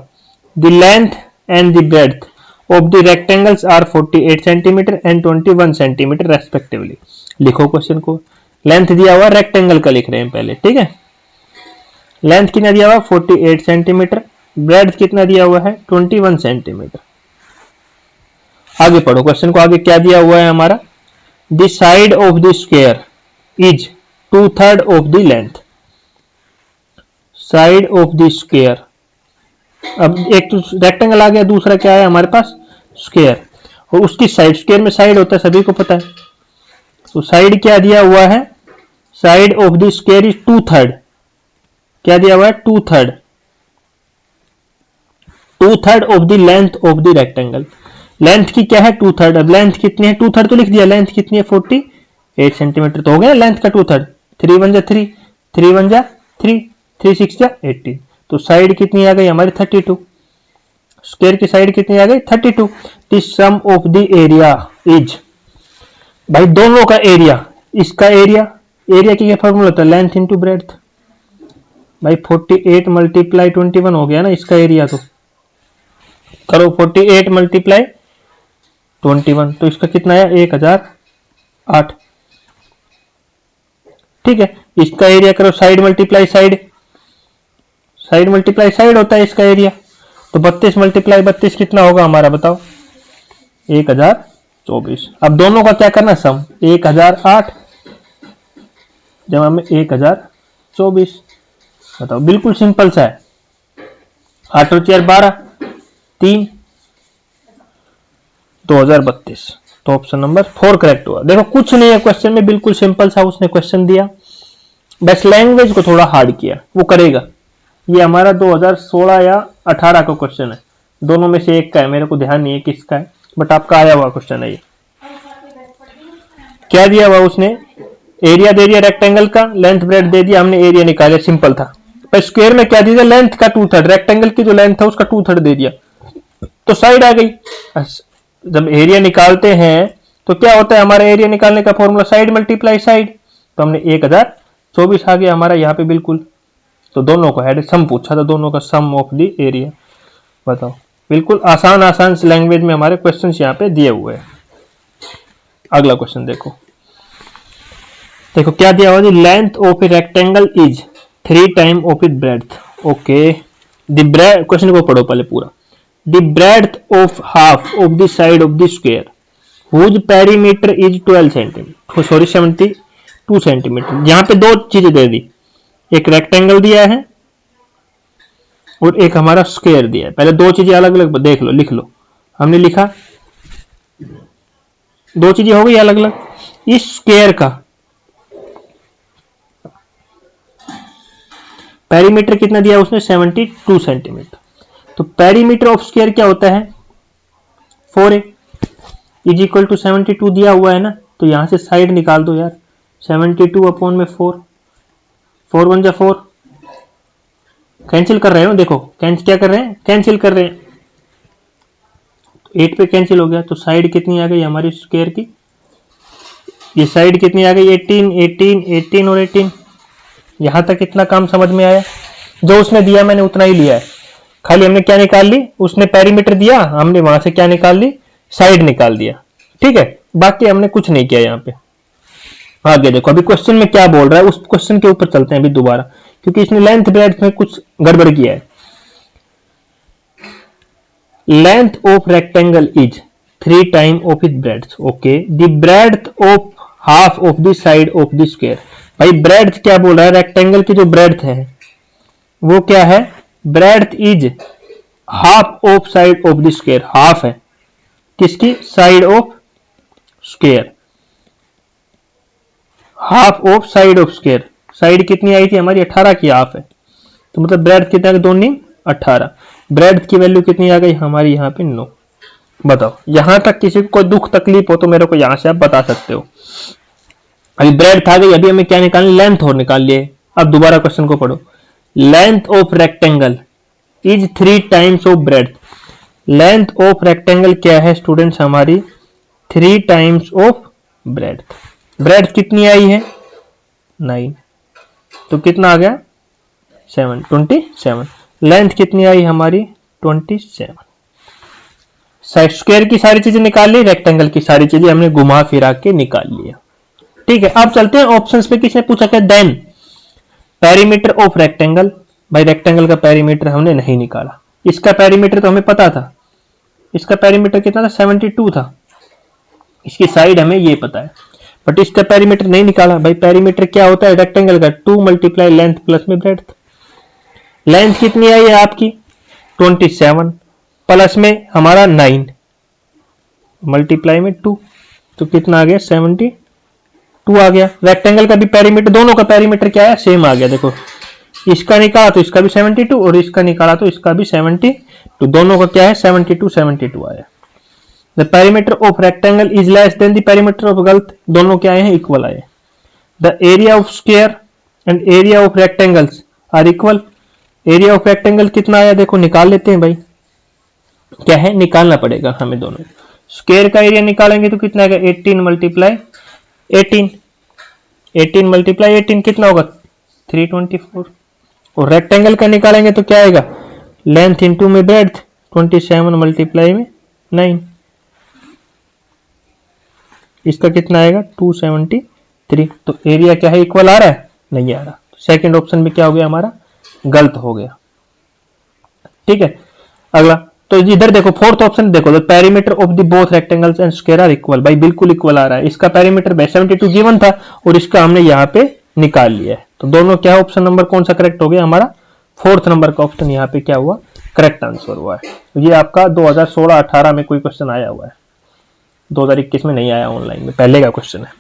the length and the breadth of the rectangles are 48 centimetre and 21 centimetre respectively. लिखो क्वेश्चन को। लेंथ दिया हुआ रेक्टेंगल का लिख रहे हैं पहले। ठीक है, लेंथ कितना दिया हुआ 48 सेंटीमीटर, ब्रेड्थ कितना दिया हुआ है 21 सेंटीमीटर। आगे पढ़ो क्वेश्चन को, आगे क्या दिया हुआ है हमारा, the side of the square is 2/3 of the length. Side of the square, अब एक तो रेक्टेंगल आ गया, दूसरा क्या है हमारे पास, स्क्वायर। और उसकी साइड, स्क्वायर में साइड होता है सभी को पता है। तो साइड क्या दिया हुआ है, side of the square is 2/3। क्या दिया हुआ है, 2/3 of the length of the rectangle. Length की क्या है 2/3, अब लेंथ कितनी है, 2/3 तो लिख दिया, लेंथ कितनी है 48 सेंटीमीटर, तो हो गया लेंथ का 2/3। 3 × 1 = 3, 3 × 1 = 3, 3 × 6 = 18। तो साइड कितनी आ गई हमारी 32। स्क्वायर की साइड कितनी आ गई 32। The sum of the area is, भाई दोनों का एरिया, इसका एरिया, एरिया की क्या फॉर्मूला होता है, लेंथ इंटू ब्रेड्थ। भाई 48 × 21 हो गया ना इसका एरिया, तो करो 48 × 21, तो इसका कितना है 1008। ठीक है, इसका एरिया करो side multiply side, side multiply side होता है इसका एरिया। तो 32 × 32 कितना होगा हमारा, बताओ 1024। अब दोनों का क्या करना, सम 1008 जमा में 1024। बताओ, बिल्कुल सिंपल सा है। 8 और 4 12, 3 2032। तो ऑप्शन नंबर 4 करेक्ट हुआ। देखो कुछ नहीं है क्वेश्चन में, बिल्कुल सिंपल सा उसने क्वेश्चन दिया, बस लैंग्वेज को थोड़ा हार्ड किया, वो करेगा। ये हमारा 2016 या 18 का क्वेश्चन है, दोनों में से एक का है, मेरे को ध्यान नहीं है किसका है, बट आपका आया हुआ क्वेश्चन है ये। क्या दिया हुआ उसने, एरिया दे दिया रेक्टेंगल का, लेंथ ब्रेड दे दिया, हमने एरिया निकाला, सिंपल था। पर स्क्वायर में क्या दे दिया, लेंथ का 2/3, रेक्टेंगल की जो लेंथ था उसका 2/3 दे दिया, तो साइड आ गई। जब एरिया निकालते हैं तो क्या होता है, हमारा एरिया निकालने का फॉर्मूला साइड मल्टीप्लाई साइड, तो हमने 1024 आ गया हमारा यहाँ पे बिल्कुल। तो दोनों को हेड सम पूछा था, दोनों का सम ऑफ द एरिया। बताओ, बिल्कुल आसान आसान लैंग्वेज में हमारे क्वेश्चंस यहाँ पे दिए हुए हैं। अगला क्वेश्चन देखो, देखो क्या दिया हुआ, length of a rectangle is 3 time of it breadth. Okay, the bread, question को पढ़ो पहले पूरा। The breadth of half of the side of the square whose perimeter is 12 centimetre, sorry 72 centimetre. यहाँ पे दो चीजें दे दी, एक रेक्टेंगल दिया है और एक हमारा स्क्वायर दिया है। पहले दो चीजें अलग अलग देख लो, लिख लो। हमने लिखा, दो चीजें हो गई अलग अलग। इस स्क्वायर का पेरीमीटर कितना दिया उसने, 72 सेंटीमीटर। तो पेरीमीटर ऑफ स्क्वायर क्या होता है, 4a इज इक्वल टू 72 दिया हुआ है ना, तो यहां से साइड निकाल दो यार, 72 अपॉन में 4, 4 1 जा 4, कैंसिल कर रहे हो, देखो क्या कर रहे हैं, कैंसिल कर रहे हैं, 8 पे कैंसिल हो गया। तो साइड कितनी आ गई हमारी स्क्वायर की, ये साइड कितनी आ गई, 18 18 18 और 18। यहां तक इतना काम समझ में आया, जो उसने दिया मैंने उतना ही लिया है, खाली हमने क्या निकाल ली, उसने पेरीमीटर दिया, हमने वहां से क्या निकाल ली, साइड निकाल दिया। ठीक है, बाकी हमने कुछ नहीं किया यहाँ पे। आगे देखो, अभी क्वेश्चन में क्या बोल रहा है, उस क्वेश्चन के ऊपर चलते हैं अभी दोबारा, क्योंकि इसने लेंथ ब्रेड्थ में कुछ गड़बड़ किया है। Length of rectangle is 3 time of it breadth. Okay, the breadth of half of the side of the square. भाई ब्रेड्थ क्या बोल रहा है, रेक्टेंगल की जो ब्रेड्थ है वो क्या है, breadth is half of side of the square, half है किसकी, side of square, half of side of square. Side कितनी आई थी हमारी, 18 की हाफ है, तो मतलब ब्रेड्थ कितना, दोनों 18, ब्रेड्थ की वैल्यू कितनी आ गई हमारी यहाँ पे 9। बताओ, यहां तक किसी को कोई दुख तकलीफ हो तो मेरे को यहां से आप बता सकते हो। अभी ब्रेड्थ आ गई, अभी हमें क्या निकालना, लेंथ और निकाल लिए। अब दोबारा क्वेश्चन को पढ़ो, length of rectangle is 3 times of breadth. Length of rectangle क्या है स्टूडेंट्स हमारी, 3 टाइम्स ऑफ ब्रेड्थ। ब्रेड्थ कितनी आई है, 9, तो कितना आ गया, 7, 27। लेंथ कितनी आई हमारी, 27। स्क्वायर की सारी चीजें निकाल ली, रेक्टेंगल की सारी चीजें हमने घुमा फिरा के निकाल लिया। ठीक है, अब चलते हैं ऑप्शंस पे। किसने पूछा क्या, देन पेरीमीटर ऑफ रेक्टेंगल। भाई रेक्टेंगल का पेरीमीटर हमने नहीं निकाला, इसका पेरीमीटर तो हमें पता था, इसका पेरीमीटर कितना था, 72 था। इसकी साइड हमें ये पता है, बट इसका पेरीमीटर नहीं निकाला। भाई पेरीमीटर क्या होता है रेक्टेंगल का, 2 मल्टीप्लाई लेंथ प्लस में ब्रेड्थ। लेंथ कितनी आई है आपकी, 27 प्लस में हमारा 9 मल्टीप्लाई में 2, तो कितना आ गया, 72 आ गया। रेक्टेंगल का भी पेरीमीटर, दोनों का पेरीमीटर क्या है, सेम आ गया। देखो इसका निकाला तो इसका भी 72 और इसका निकाला तो इसका भी 70, तो दोनों का क्या है, 72 72 आया। The perimeter of rectangle is less than the perimeter of गलत, दोनों क्या आए हैं, इक्वल आए। The area of square and area of rectangles are equal. Area of rectangle कितना आया, देखो निकाल लेते हैं भाई, क्या है, निकालना पड़ेगा हमें दोनों। स्क्वायर का एरिया निकालेंगे तो कितना आएगा, 18 मल्टीप्लाई 18, 18 मल्टीप्लाई 18 कितना होगा, 324। और रेक्टेंगल का निकालेंगे तो क्या आएगा, लेंथ इंटू में ब्रेड्थ, 27 मल्टीप्लाई में 9, इसका कितना आएगा, 273। तो एरिया क्या है, इक्वल आ रहा है, नहीं आ रहा। सेकंड ऑप्शन में क्या हो गया हमारा, गलत हो गया। ठीक है, अगला तो इधर देखो फोर्थ ऑप्शन देखो, the perimeter of the both rectangles and square are equal. भाई बिल्कुल इक्वल आ रहा है, इसका पेरीमीटर 72 गिवन था और इसका हमने यहाँ पे निकाल लिया है। तो दोनों क्या, ऑप्शन नंबर कौन सा करेक्ट हो गया हमारा, फोर्थ नंबर का ऑप्शन यहाँ पे क्या हुआ, करेक्ट आंसर हुआ है। तो ये आपका 2016-18 में कोई क्वेश्चन आया हुआ है, 2021 में नहीं आया, ऑनलाइन में पहले का क्वेश्चन है।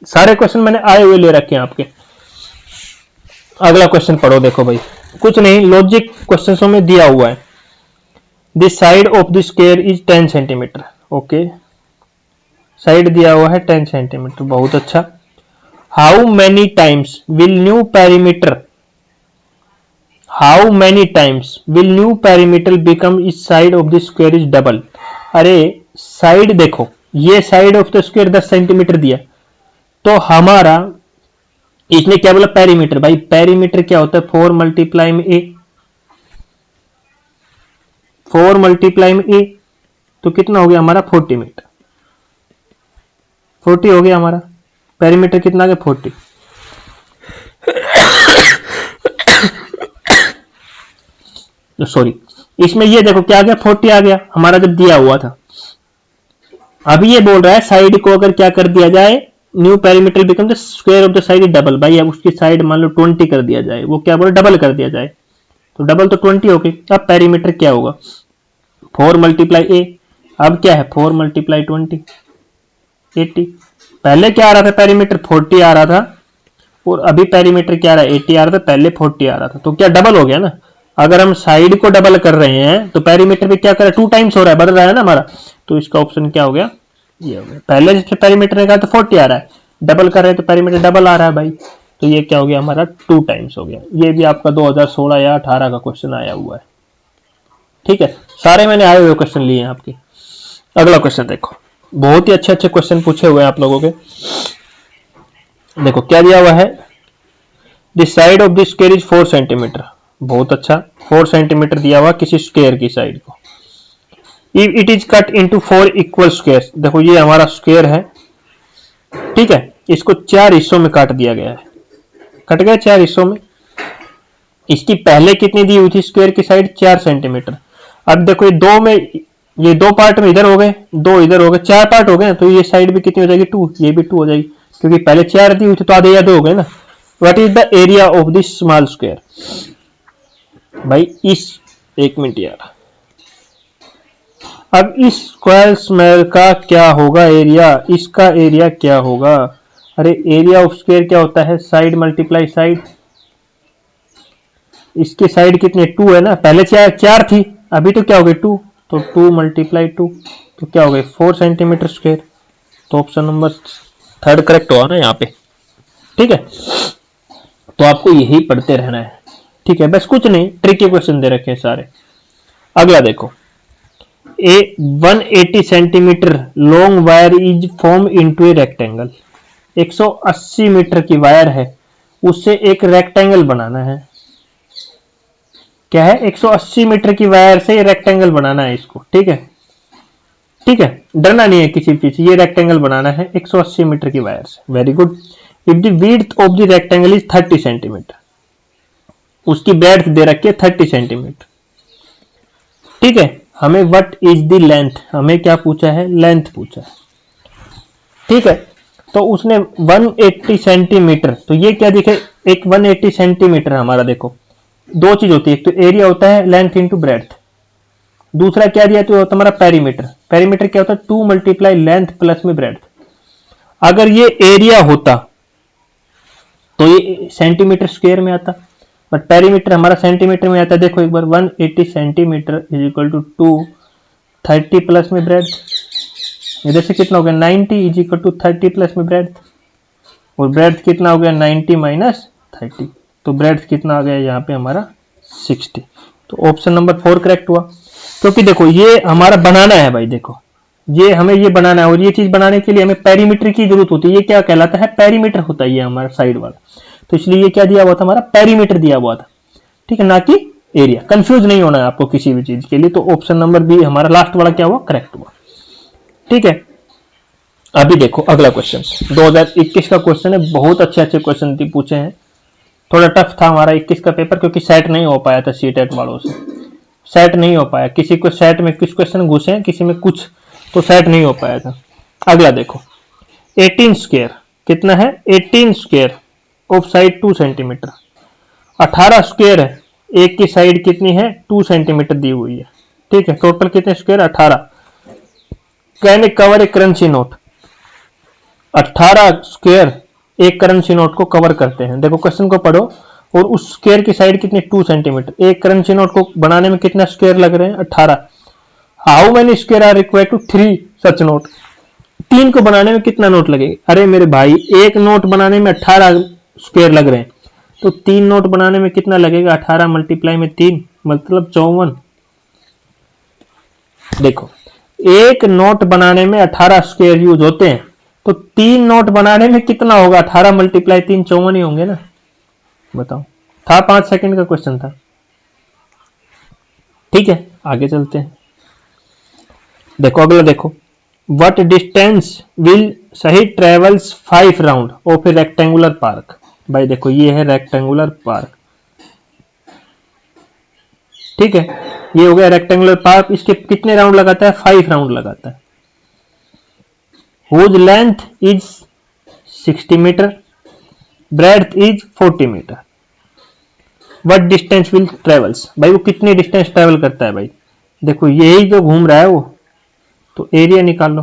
सारे क्वेश्चन मैंने आए हुए ले रखे हैं आपके। अगला क्वेश्चन पढ़ो, देखो भाई कुछ नहीं, लॉजिक क्वेश्चनों में दिया हुआ है, the side of the square is 10 centimetre. Okay, side दिया हुआ है 10 सेंटीमीटर, बहुत अच्छा। How many times will new perimeter, how many times will new perimeter become is side of the square is double. अरे साइड देखो, ये side of the square 10 centimetre दिया, तो हमारा इसने क्या बोला पेरीमीटर, भाई पेरीमीटर क्या होता है 4 मल्टीप्लाई में ए, 4 मल्टीप्लाई में ए, तो कितना हो गया हमारा 40 मीटर, 40 हो गया हमारा पेरीमीटर, कितना आ गया 40। सॉरी, इसमें ये देखो क्या आ गया 40 आ गया हमारा जब दिया हुआ था। अब ये बोल रहा है साइड को अगर क्या कर दिया जाए, new perimeter become the square of the side double, भाई अब उसकी साइड मान लो 20 कर दिया जाए, वो क्या बोले डबल कर दिया जाए, तो डबल तो 20 हो गई। अब पेरीमीटर क्या होगा 4 मल्टीप्लाई ए, अब क्या है 4 मल्टीप्लाई 20 80। पहले क्या आ रहा था पेरीमीटर 40 आ रहा था, और अभी पेरीमीटर क्या आ रहा है 80 आ रहा था, पहले 40 आ रहा था, तो क्या डबल हो गया ना। अगर हम साइड को डबल कर रहे हैं तो पेरीमीटर भी क्या कर रहा है 2 टाइम्स हो रहा है, बढ़ रहा है ना हमारा, तो इसका ऑप्शन क्या हो गया, ये हो गया। पहले जिससे पेरीमीटर निकाला तो 40 आ रहा है, डबल कर रहे हैं तो पेरीमीटर डबल आ रहा है भाई, तो ये क्या हो गया हमारा 2 टाइम्स हो गया। ये भी आपका 2016 या 18 का क्वेश्चन आया हुआ है, ठीक है, सारे मैंने आए हुए क्वेश्चन लिए हैं आपके। अगला क्वेश्चन देखो, बहुत ही अच्छे अच्छे क्वेश्चन पूछे हुए हैं आप लोगों के। देखो क्या दिया हुआ है, the side of the square is 4 centimetre, बहुत अच्छा, 4 सेंटीमीटर दिया हुआ किसी स्क्वायर की साइड को। If it is cut into 4 equal square, देखो ये हमारा स्क्वायर है, ठीक है, इसको 4 हिस्सों में काट दिया गया है, कट गया 4 हिस्सों में। इसकी पहले कितनी दी हुई थी स्क्वायर की साइड 4 सेंटीमीटर। अब देखो ये दो पार्ट में इधर हो गए, 2 इधर हो गए, 4 पार्ट हो गए, तो ये साइड भी कितनी हो जाएगी 2, ये भी 2 हो जाएगी, क्योंकि पहले 4 दी हुई थी तो आधे या 2 हो गए ना। What is the area of this small square, भाई इस, एक मिनट यार, अब इस स्क्वायर स्क्वायर का क्या होगा एरिया, इसका एरिया क्या होगा। अरे एरिया ऑफ स्क्वायर क्या होता है साइड मल्टीप्लाई साइड, इसकी साइड कितनी 2 है ना, पहले 4 थी, अभी तो क्या हो गई 2, तो 2 मल्टीप्लाई 2, तो क्या हो गई 4 सेंटीमीटर स्क्वायर, तो ऑप्शन नंबर 3 करेक्ट होगा ना यहाँ पे, ठीक है। तो आपको यही पढ़ते रहना है, ठीक है, बस कुछ नहीं, ट्रिकी क्वेश्चन दे रखे हैं सारे। अगला देखो, a 180 centimetre long wire is form into a rectangle, 180 metre की वायर है, उससे एक रेक्टेंगल बनाना है। क्या है 180 मीटर की वायर से रेक्टेंगल बनाना है इसको, ठीक है, ठीक है, डरना नहीं है किसी चीज, ये रेक्टेंगल बनाना है 180 मीटर की वायर से, very good. If the width of the rectangle is 30 centimetre, उसकी ब्रेड्थ दे रखी है 30 सेंटीमीटर, ठीक है, हमें व्हाट इज द लेंथ, हमें क्या पूछा है लेंथ पूछा है, ठीक है। तो उसने 180 सेंटीमीटर, तो ये क्या दिखे एक 180 सेंटीमीटर हमारा, देखो 2 चीज होती है, एक तो एरिया होता है लेंथ इंटू ब्रेड्थ, दूसरा क्या दिया तो होता हमारा पेरीमीटर, पेरीमीटर क्या होता है 2 मल्टीप्लाई लेंथ प्लस में ब्रेड्थ। अगर ये एरिया होता तो ये सेंटीमीटर स्क्वायर में आता, बट पेरीमीटर हमारा सेंटीमीटर में आता है। देखो एक बार 180 centimetre is equal to 230 plus में ब्रेड्थ, इधर से कितना हो गया 90 इज इक्वल टू 30 प्लस में ब्रेड्थ, और ब्रेड्थ कितना हो गया 90 माइनस 30, तो ब्रेड्थ कितना आ गया यहाँ पे हमारा 60, तो ऑप्शन नंबर 4 करेक्ट हुआ। क्योंकि देखो ये हमारा बनाना है भाई, देखो ये हमें ये बनाना है, और ये चीज बनाने के लिए हमें पेरीमीटर की जरूरत होती है, ये क्या कहलाता है पेरीमीटर होता है ये हमारा साइड वाला, तो इसलिए ये क्या दिया हुआ था हमारा पेरीमीटर दिया हुआ था, ठीक है, ना कि एरिया। कंफ्यूज नहीं होना है आपको किसी भी चीज के लिए, तो ऑप्शन नंबर बी हमारा लास्ट वाला क्या हुआ करेक्ट हुआ, ठीक है। अभी देखो अगला क्वेश्चन 2021 का क्वेश्चन है, बहुत अच्छे अच्छे क्वेश्चन पूछे हैं, थोड़ा टफ था हमारा 21 का पेपर, क्योंकि सेट नहीं हो पाया था सीटेट वालों से, सेट नहीं हो पाया, किसी को सेट में कुछ क्वेश्चन घुसे हैं, किसी में कुछ, तो सेट नहीं हो पाया था। अगला देखो 18 स्क्वायर कितना है 18 square of side 2 centimetre, 18 square है, एक की साइड कितनी है 2 सेंटीमीटर दी हुई है, ठीक है, टोटल कितने square 18। Can cover A currency note, 18 square एक करेंसी नोट को कवर करते हैं। देखो क्वेश्चन को पढ़ो, और उस स्क्वायर की साइड कितनी 2 सेंटीमीटर, एक करेंसी नोट को बनाने में कितना स्क्वायर लग रहे हैं 18। How many square are required to 3 such note. 3 को बनाने में कितना नोट लगेगा? अरे मेरे भाई, एक नोट बनाने में 18 स्क्वायर लग रहे हैं, तो 3 नोट बनाने में कितना लगेगा? 18 मल्टीप्लाई में 3 मतलब 54। देखो, एक नोट बनाने में 18 स्क्वायर यूज होते हैं, तो 3 नोट बनाने में कितना होगा? 18 मल्टीप्लाई 3 54 ही होंगे ना। बताओ, था 5 सेकंड का क्वेश्चन था। ठीक है, आगे चलते हैं। देखो अगला, देखो व्हाट डिस्टेंस विल सही travels 5 round of A rectangular park. भाई देखो, ये है रेक्टेंगुलर पार्क, ठीक है, ये हो गया रेक्टेंगुलर पार्क। इसके कितने राउंड लगाता है? 5 राउंड लगाता है। Whose length is 60 metre, breadth is 40 metre. What distance will travels, भाई वो कितनी डिस्टेंस ट्रेवल करता है? भाई देखो, यही जो घूम रहा है वो, तो एरिया निकाल लो।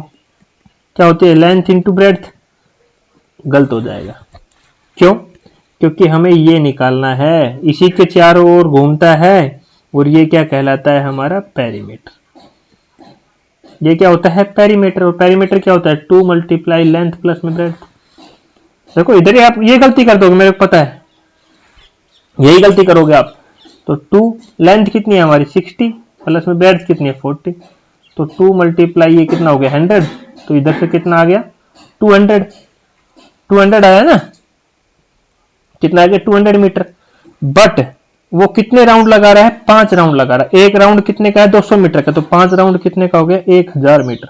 क्या होती है? Length into breadth. गलत हो जाएगा। क्यों? क्योंकि हमें ये निकालना है, इसी के चारों ओर घूमता है, और ये क्या कहलाता है? हमारा पेरीमीटर। ये क्या होता है? पेरीमीटर। और पेरीमीटर क्या होता है? 2 मल्टीप्लाई लेंथ प्लस में ब्रेड्थ। देखो इधर ही आप ये गलती कर दोगे, मेरे को पता है, यही गलती करोगे आप। तो 2 लेंथ कितनी है हमारी? 60 प्लस में ब्रेड्थ कितनी है? 40। तो 2 मल्टीप्लाई ये कितना हो गया? 100। तो इधर से कितना आ गया? 200। 200 आया ना? कितना आ गया? 200 मीटर। बट वो कितने राउंड लगा रहा है? 5 राउंड लगा रहा है। एक राउंड कितने का है? 200 मीटर का। तो 5 राउंड कितने का हो गया? 1000 मीटर।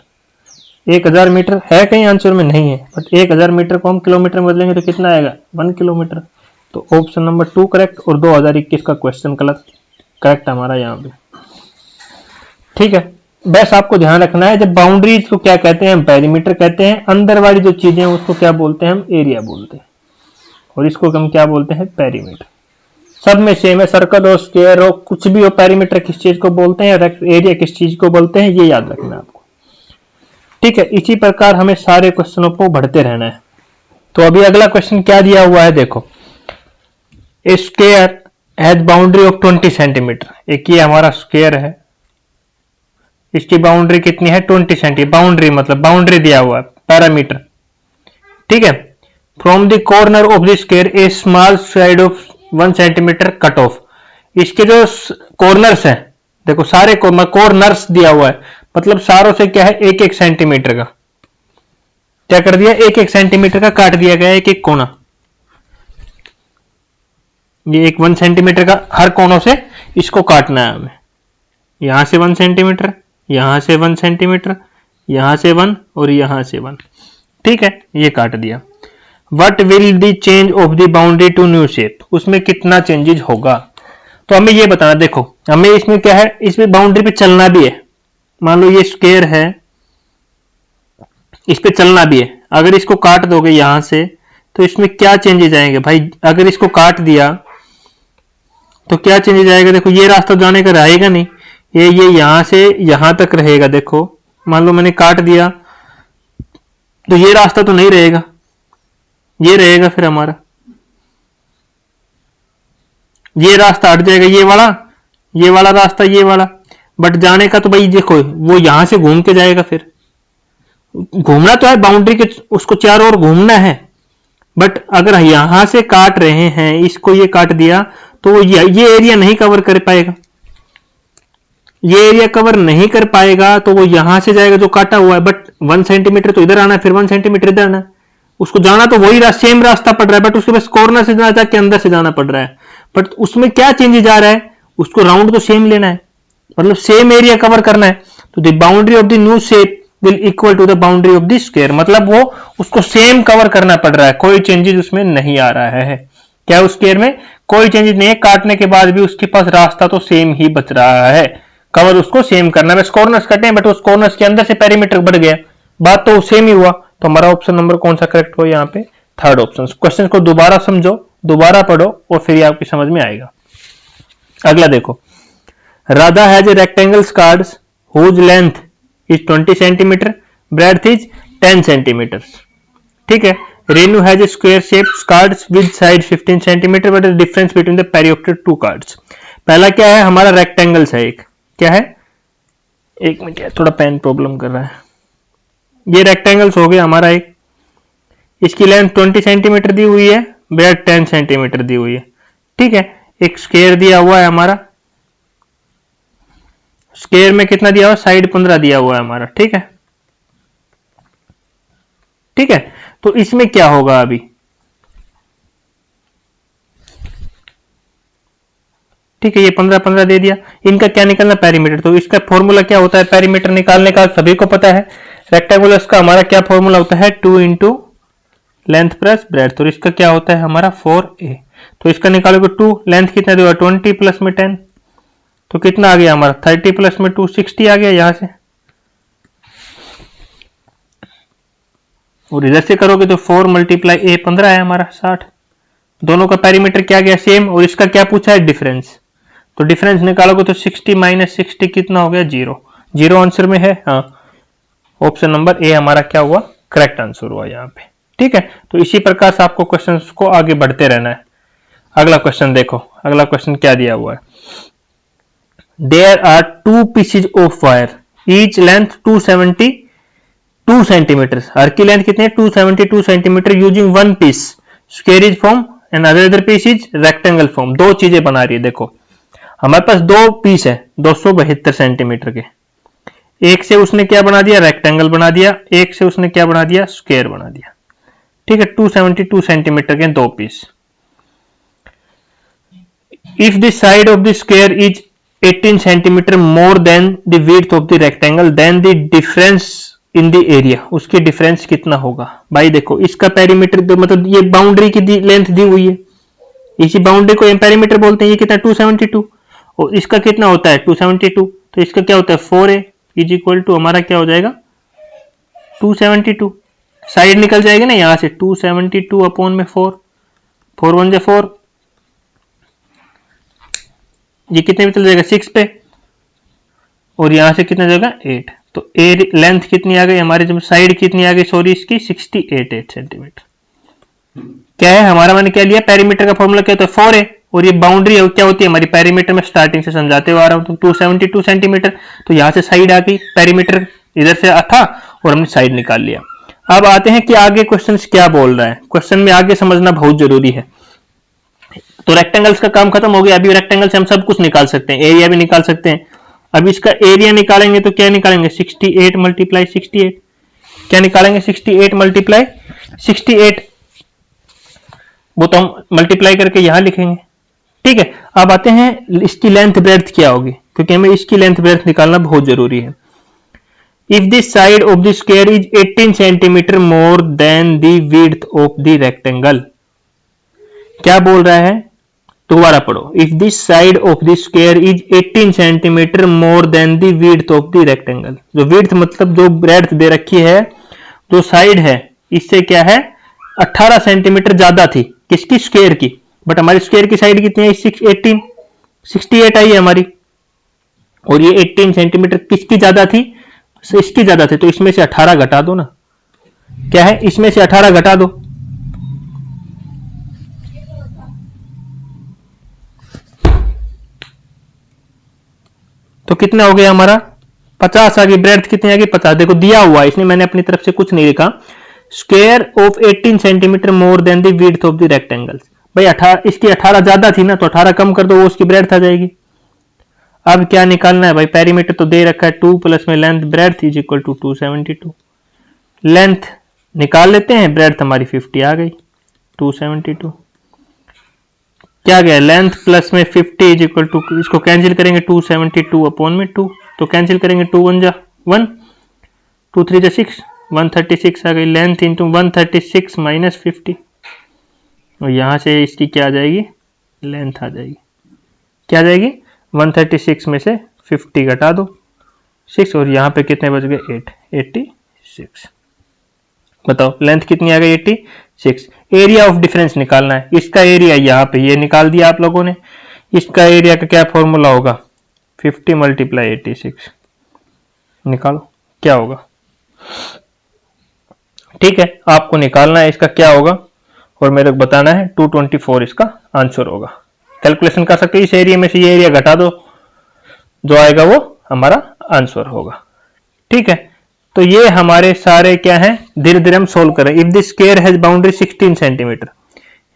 1000 मीटर है कहीं आंसर में? नहीं है, बट 1000 मीटर को हम किलोमीटर में बदलेंगे तो कितना आएगा? 1 किलोमीटर। तो ऑप्शन नंबर 2 करेक्ट, और 2021 का क्वेश्चन करेक्ट हमारा यहाँ पे। ठीक है, बस आपको ध्यान रखना है, जब बाउंड्रीज को क्या कहते हैं? हम पेरीमीटर कहते हैं। अंदर वाली जो चीजें हैं उसको क्या बोलते हैं? हम एरिया बोलते हैं। और इसको हम क्या बोलते हैं? पेरीमीटर। सब में सेम है, सर्कल हो, स्क्वायर हो, कुछ भी हो, पेरीमीटर किस चीज को बोलते हैं, एरिया किस चीज को बोलते हैं, ये याद रखना है आपको। ठीक है, इसी प्रकार हमें सारे क्वेश्चनों को बढ़ते रहना है। तो अभी अगला क्वेश्चन क्या दिया हुआ है? देखो, a square has boundary of 20 centimetre. एक ये हमारा स्क्वायर है, इसकी बाउंड्री कितनी है? 20 सेंटीमीटर। बाउंड्री मतलब बाउंड्री दिया हुआ है, पैरामीटर। ठीक है, from the corner of the square A small side of 1 centimetre cut off. इसके जो कॉर्नर्स हैं, देखो सारे कॉर्नर्स दिया हुआ है, मतलब सारों से क्या है? 1-1 सेंटीमीटर का क्या कर दिया? 1-1 सेंटीमीटर का काट दिया गया, एक एक कोना। ये 1 सेंटीमीटर का हर कोनों से इसको काटना है हमें। यहां से 1 सेंटीमीटर, यहां से 1 सेंटीमीटर, यहां से 1 और यहां से 1। ठीक है, ये काट दिया। What will the change of the boundary to new shape, उसमें कितना चेंजेज होगा? तो हमें ये बताना। देखो हमें इसमें क्या है? इसमें बाउंड्री पे चलना भी है। मान लो ये स्क्वायर है, इस पे चलना भी है। अगर इसको काट दोगे यहां से, तो इसमें क्या चेंजेज आएंगे? भाई अगर इसको काट दिया तो क्या चेंजेज आएगा? देखो ये रास्ता जाने का रहेगा नहीं, ये यहां से यहां तक रहेगा। देखो मान लो मैंने काट दिया, तो ये रास्ता तो नहीं रहेगा, ये रहेगा फिर हमारा, ये रास्ता हट जाएगा, ये वाला रास्ता, ये वाला। बट जाने का तो भाई देखो वो यहां से घूम के जाएगा, फिर घूमना तो है बाउंड्री के, उसको चारों ओर घूमना है। बट अगर यहां से काट रहे हैं, इसको ये काट दिया, तो ये एरिया नहीं कवर कर पाएगा। ये एरिया कवर नहीं कर पाएगा तो वो यहां से जाएगा जो काटा हुआ है। बट 1 सेंटीमीटर तो इधर आना है, फिर 1 सेंटीमीटर इधर आना है। उसको जाना तो वही सेम रास्ता पड़ रहा है, बट उसके पास कॉर्नर से जाना जाके अंदर से जाना पड़ रहा है। बट उसमें क्या चेंजेस आ रहा है? उसको राउंड तो सेम लेना है, मतलब सेम एरिया कवर करना है। तो the boundary of the new shape will equal to the boundary of the square, मतलब वो उसको सेम कवर करना पड़ रहा है, कोई चेंजेस उसमें नहीं आ रहा है। क्या उस स्क्वायर में कोई चेंजेस नहीं है? काटने के बाद भी उसके पास रास्ता तो सेम ही बच रहा है, कवर उसको सेम करना है। बस कॉर्नर्स कटे हैं, बट उस कॉर्नर्स के अंदर से पेरीमीटर बढ़ गया, बात तो सेम ही हुआ। तो हमारा ऑप्शन नंबर कौन सा करेक्ट हो यहाँ पे? Third option. क्वेश्चन को दोबारा समझो, दोबारा पढ़ो, और फिर आपकी समझ में आएगा। अगला देखो, Radha has a rectangle cards whose length is 20 centimetre, breadth is 10 centimetre. ठीक है, Renu has a square shape cards with side 15 centimetre, but difference between the peri of the 2 cards. पहला क्या है? हमारा रेक्टेंगल्स है। एक क्या है? एक मिनट, थोड़ा पेन प्रॉब्लम कर रहा है। ये रेक्टेंगल्स हो गया हमारा एक, इसकी लेंथ 20 सेंटीमीटर दी हुई है, ब्रेड 10 सेंटीमीटर दी हुई है, ठीक है। एक स्क्वायर दिया हुआ है हमारा, स्क्वायर में कितना दिया हुआ, साइड 15 दिया हुआ है हमारा, ठीक है, ठीक है। तो इसमें क्या होगा अभी, ठीक है, ये 15 दे दिया, इनका क्या निकलना, पेरीमीटर। तो इसका फॉर्मूला क्या होता है पेरीमीटर निकालने का, सभी को पता है। रेक्टेंगुलर का हमारा क्या फॉर्मूला होता है, 2 इंटू लेंथ प्लस ब्रेड, तो इसका क्या होता है हमारा 4a। तो इसका निकालोगे 2, लेंथ कितना देगा 20 प्लस में 10, तो कितना आ गया हमारा 30 प्लस में 2 60 आ गया यहां से, और इधर से करोगे तो 4 मल्टीप्लाई a 15 है हमारा 60। दोनों का पेरीमीटर क्या गया सेम, और इसका क्या पूछा है डिफरेंस, तो डिफरेंस निकालोगे तो 60 माइनस 60 कितना हो गया 0, 0 आंसर में है, हाँ ऑप्शन नंबर ए हमारा क्या हुआ, करेक्ट आंसर हुआ यहाँ पे, ठीक है। तो इसी प्रकार से आपको क्वेश्चंस को आगे बढ़ते रहना है। अगला क्वेश्चन देखो, अगला क्वेश्चन क्या दिया हुआ है, there are 2 pieces of wire, each length 272 centimetre, हर की लेंथ कितनी है 272 centimetre, using one piece square is form and other piece is rectangle form. दो चीजें बना रही है, देखो हमारे पास दो पीस है 272 सेंटीमीटर के, एक से उसने क्या बना दिया, रेक्टेंगल बना दिया, एक से उसने क्या बना दिया, स्क्वायर बना दिया, ठीक है। 272 सेंटीमीटर के दो piece, if the side of the square is 18 centimetre more than the width of the rectangle, then the difference in the area, उसकी डिफरेंस कितना होगा। भाई देखो इसका पेरीमीटर मतलब ये बाउंड्री की लेंथ दी हुई है, इसी बाउंड्री को पेरीमीटर बोलते हैं, ये कितना 272, और इसका कितना होता है 272, तो इसका क्या होता है 4a इज इक्वल टू हमारा क्या हो जाएगा 272, साइड निकल जाएगी ना यहां से 272 अपॉन में 4, 4 1 जा 4, ये कितने में चल जाएगा 6 पे, और यहां से कितना जाएगा 8, तो ए लेंथ कितनी आ गई हमारी, जब साइड कितनी आ गई सॉरी इसकी 68 सेंटीमीटर। क्या है हमारा, मैंने क्या लिया पेरीमीटर का फॉर्मूला क्या होता है 4a, और ये बाउंड्री क्या होती है हमारी, पेरीमीटर में स्टार्टिंग से समझाते हुए आ रहा हूं, तो 272 सेंटीमीटर, तो यहां से साइड आ गई, पेरीमीटर इधर से था और हमने साइड निकाल लिया। अब आते हैं कि आगे क्वेश्चन क्या बोल रहा है, क्वेश्चन में आगे समझना बहुत जरूरी है। तो रेक्टेंगल्स का काम खत्म हो गया, अभी रेक्टेंगल से हम सब कुछ निकाल सकते हैं, एरिया भी निकाल सकते हैं। अब इसका एरिया निकालेंगे तो क्या निकालेंगे 68 मल्टीप्लाई 68, क्या निकालेंगे 68 मल्टीप्लाई 68, वो तो हम मल्टीप्लाई करके यहां लिखेंगे, ठीक है। अब आते हैं इसकी लेंथ ब्रेड्थ क्या होगी, क्योंकि हमें इसकी लेंथ ब्रेड्थ निकालना बहुत जरूरी है। If the side of the square is 18 centimetre more than the width of the rectangle, क्या बोल रहा है दोबारा पढ़ो, if the side of the square is 18 centimetre more than the width of the rectangle, जो विड्थ मतलब जो breadth दे रखी है, जो साइड है इससे क्या है 18 सेंटीमीटर ज्यादा थी, किसकी स्क्वायर की, बट हमारी स्क्वायर की साइड कितनी है 18 68 आई है हमारी, और ये 18 सेंटीमीटर किसकी ज्यादा थी, इसकी ज्यादा थी, तो इसमें से 18 घटा दो ना, क्या है इसमें से 18 घटा दो, तो कितना हो गया हमारा 50 आ गई, ब्रेड्थ कितनी आ गई 50, देखो दिया हुआ है इसने, मैंने अपनी तरफ से कुछ नहीं लिखा, square of 18 centimetre more than the width of the rectangle, भाई 18 इसकी 18 ज्यादा थी ना, तो 18 कम कर दो वो उसकी ब्रेड्थ आ जाएगी। अब क्या निकालना है भाई, पेरीमीटर तो दे रखा है 2 प्लस में length breadth is equal to 272, length निकाल लेते हैं, ब्रेड्थ हमारी 50 आ गई, 272 क्या गया लेंथ प्लस में 50 इज इक्वल टू, इसको कैंसिल करेंगे 272 अपॉन में 2, तो कैंसिल करेंगे 2 1 जा 1, 2 3 जा 6, 136 आ गई, लेंथ इंटू 136 माइनस 50, और यहां से इसकी क्या आ जाएगी लेंथ आ जाएगी, क्या आ जाएगी 136 में से 50 घटा दो 6, और यहां पे कितने बच गए 8 86, बताओ लेंथ कितनी आ गई 86। एरिया ऑफ डिफरेंस निकालना है, इसका एरिया यहाँ पे ये निकाल दिया आप लोगों ने, इसका एरिया का क्या फॉर्मूला होगा 50 मल्टीप्लाई 86, निकालो क्या होगा, ठीक है आपको निकालना है इसका क्या होगा, और मेरे को बताना है 224 इसका आंसर होगा। कैलकुलेशन कर सकते हो, इस एरिया में से ये एरिया घटा दो, जो आएगा वो हमारा आंसर होगा, ठीक है। तो ये हमारे सारे क्या हैं, धीरे धीरे हम सोल्व करें। If the square has boundary 16 centimetre,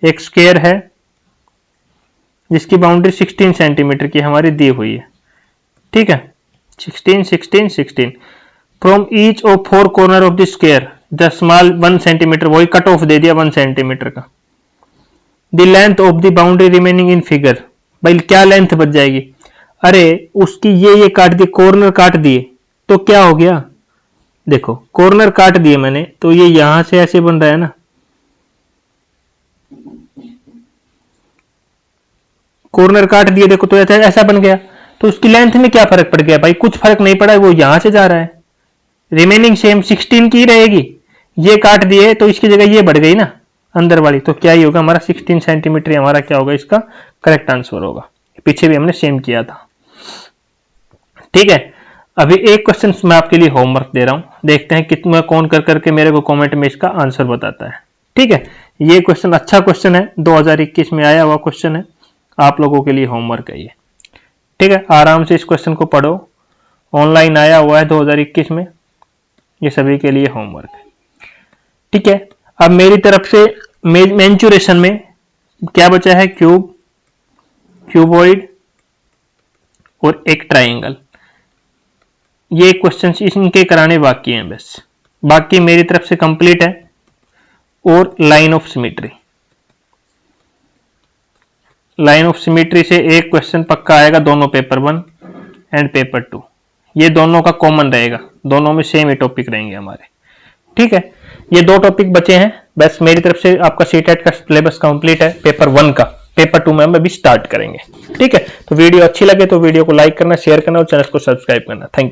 एक स्क्वायर है जिसकी बाउंड्री 16 सेंटीमीटर की हमारी दी हुई है, ठीक है, 16 16 16। From each of 4 corner of the square the small 1 centimetre, वही कट ऑफ दे दिया 1 सेंटीमीटर का। The length of the boundary remaining in figure, भाई क्या लेंथ बच जाएगी, अरे उसकी ये काट दिए, कॉर्नर काट दिए, तो क्या हो गया, देखो कॉर्नर काट दिए मैंने, तो ये यहां से ऐसे बन रहा है ना, कॉर्नर काट दिए, देखो तो ऐसा बन गया। तो उसकी लेंथ में क्या फर्क पड़ गया भाई, कुछ फर्क नहीं पड़ा, वो यहां से जा रहा है, रिमेनिंग सेम 16 की रहेगी। ये काट दिए तो इसकी जगह ये बढ़ गई ना अंदर वाली, तो क्या ही होगा हमारा 16 सेंटीमीटर हमारा क्या होगा, इसका करेक्ट आंसर होगा। पीछे भी हमने सेम किया था, ठीक है। अभी एक क्वेश्चन मैं आपके लिए होमवर्क दे रहा हूं, देखते हैं कितना कौन कर करके मेरे को कमेंट में इसका आंसर बताता है, ठीक है। ये क्वेश्चन अच्छा क्वेश्चन है, 2021 में आया हुआ क्वेश्चन है, आप लोगों के लिए होमवर्क है ये, ठीक है। आराम से इस क्वेश्चन को पढ़ो, ऑनलाइन आया हुआ है 2021 में, ये सभी के लिए होमवर्क है, ठीक है। अब मेरी तरफ से मेंचुरेशन में क्या बचा है, क्यूब, क्यूबॉइड और एक ट्राइंगल, ये क्वेश्चन इनके कराने बाकी हैं बस, बाकी मेरी तरफ से कंप्लीट है। और line of symmetry, line of symmetry से एक क्वेश्चन पक्का आएगा, दोनों पेपर 1 एंड पेपर 2, ये दोनों का कॉमन रहेगा, दोनों में सेम ही टॉपिक रहेंगे हमारे, ठीक है। ये 2 टॉपिक बचे हैं बस, मेरी तरफ से आपका सीटेट का सिलेबस कंप्लीट है पेपर 1 का, पेपर 2 में हम अभी स्टार्ट करेंगे, ठीक है। तो वीडियो अच्छी लगे तो वीडियो को लाइक करना, शेयर करना और चैनल को सब्सक्राइब करना। Thank you.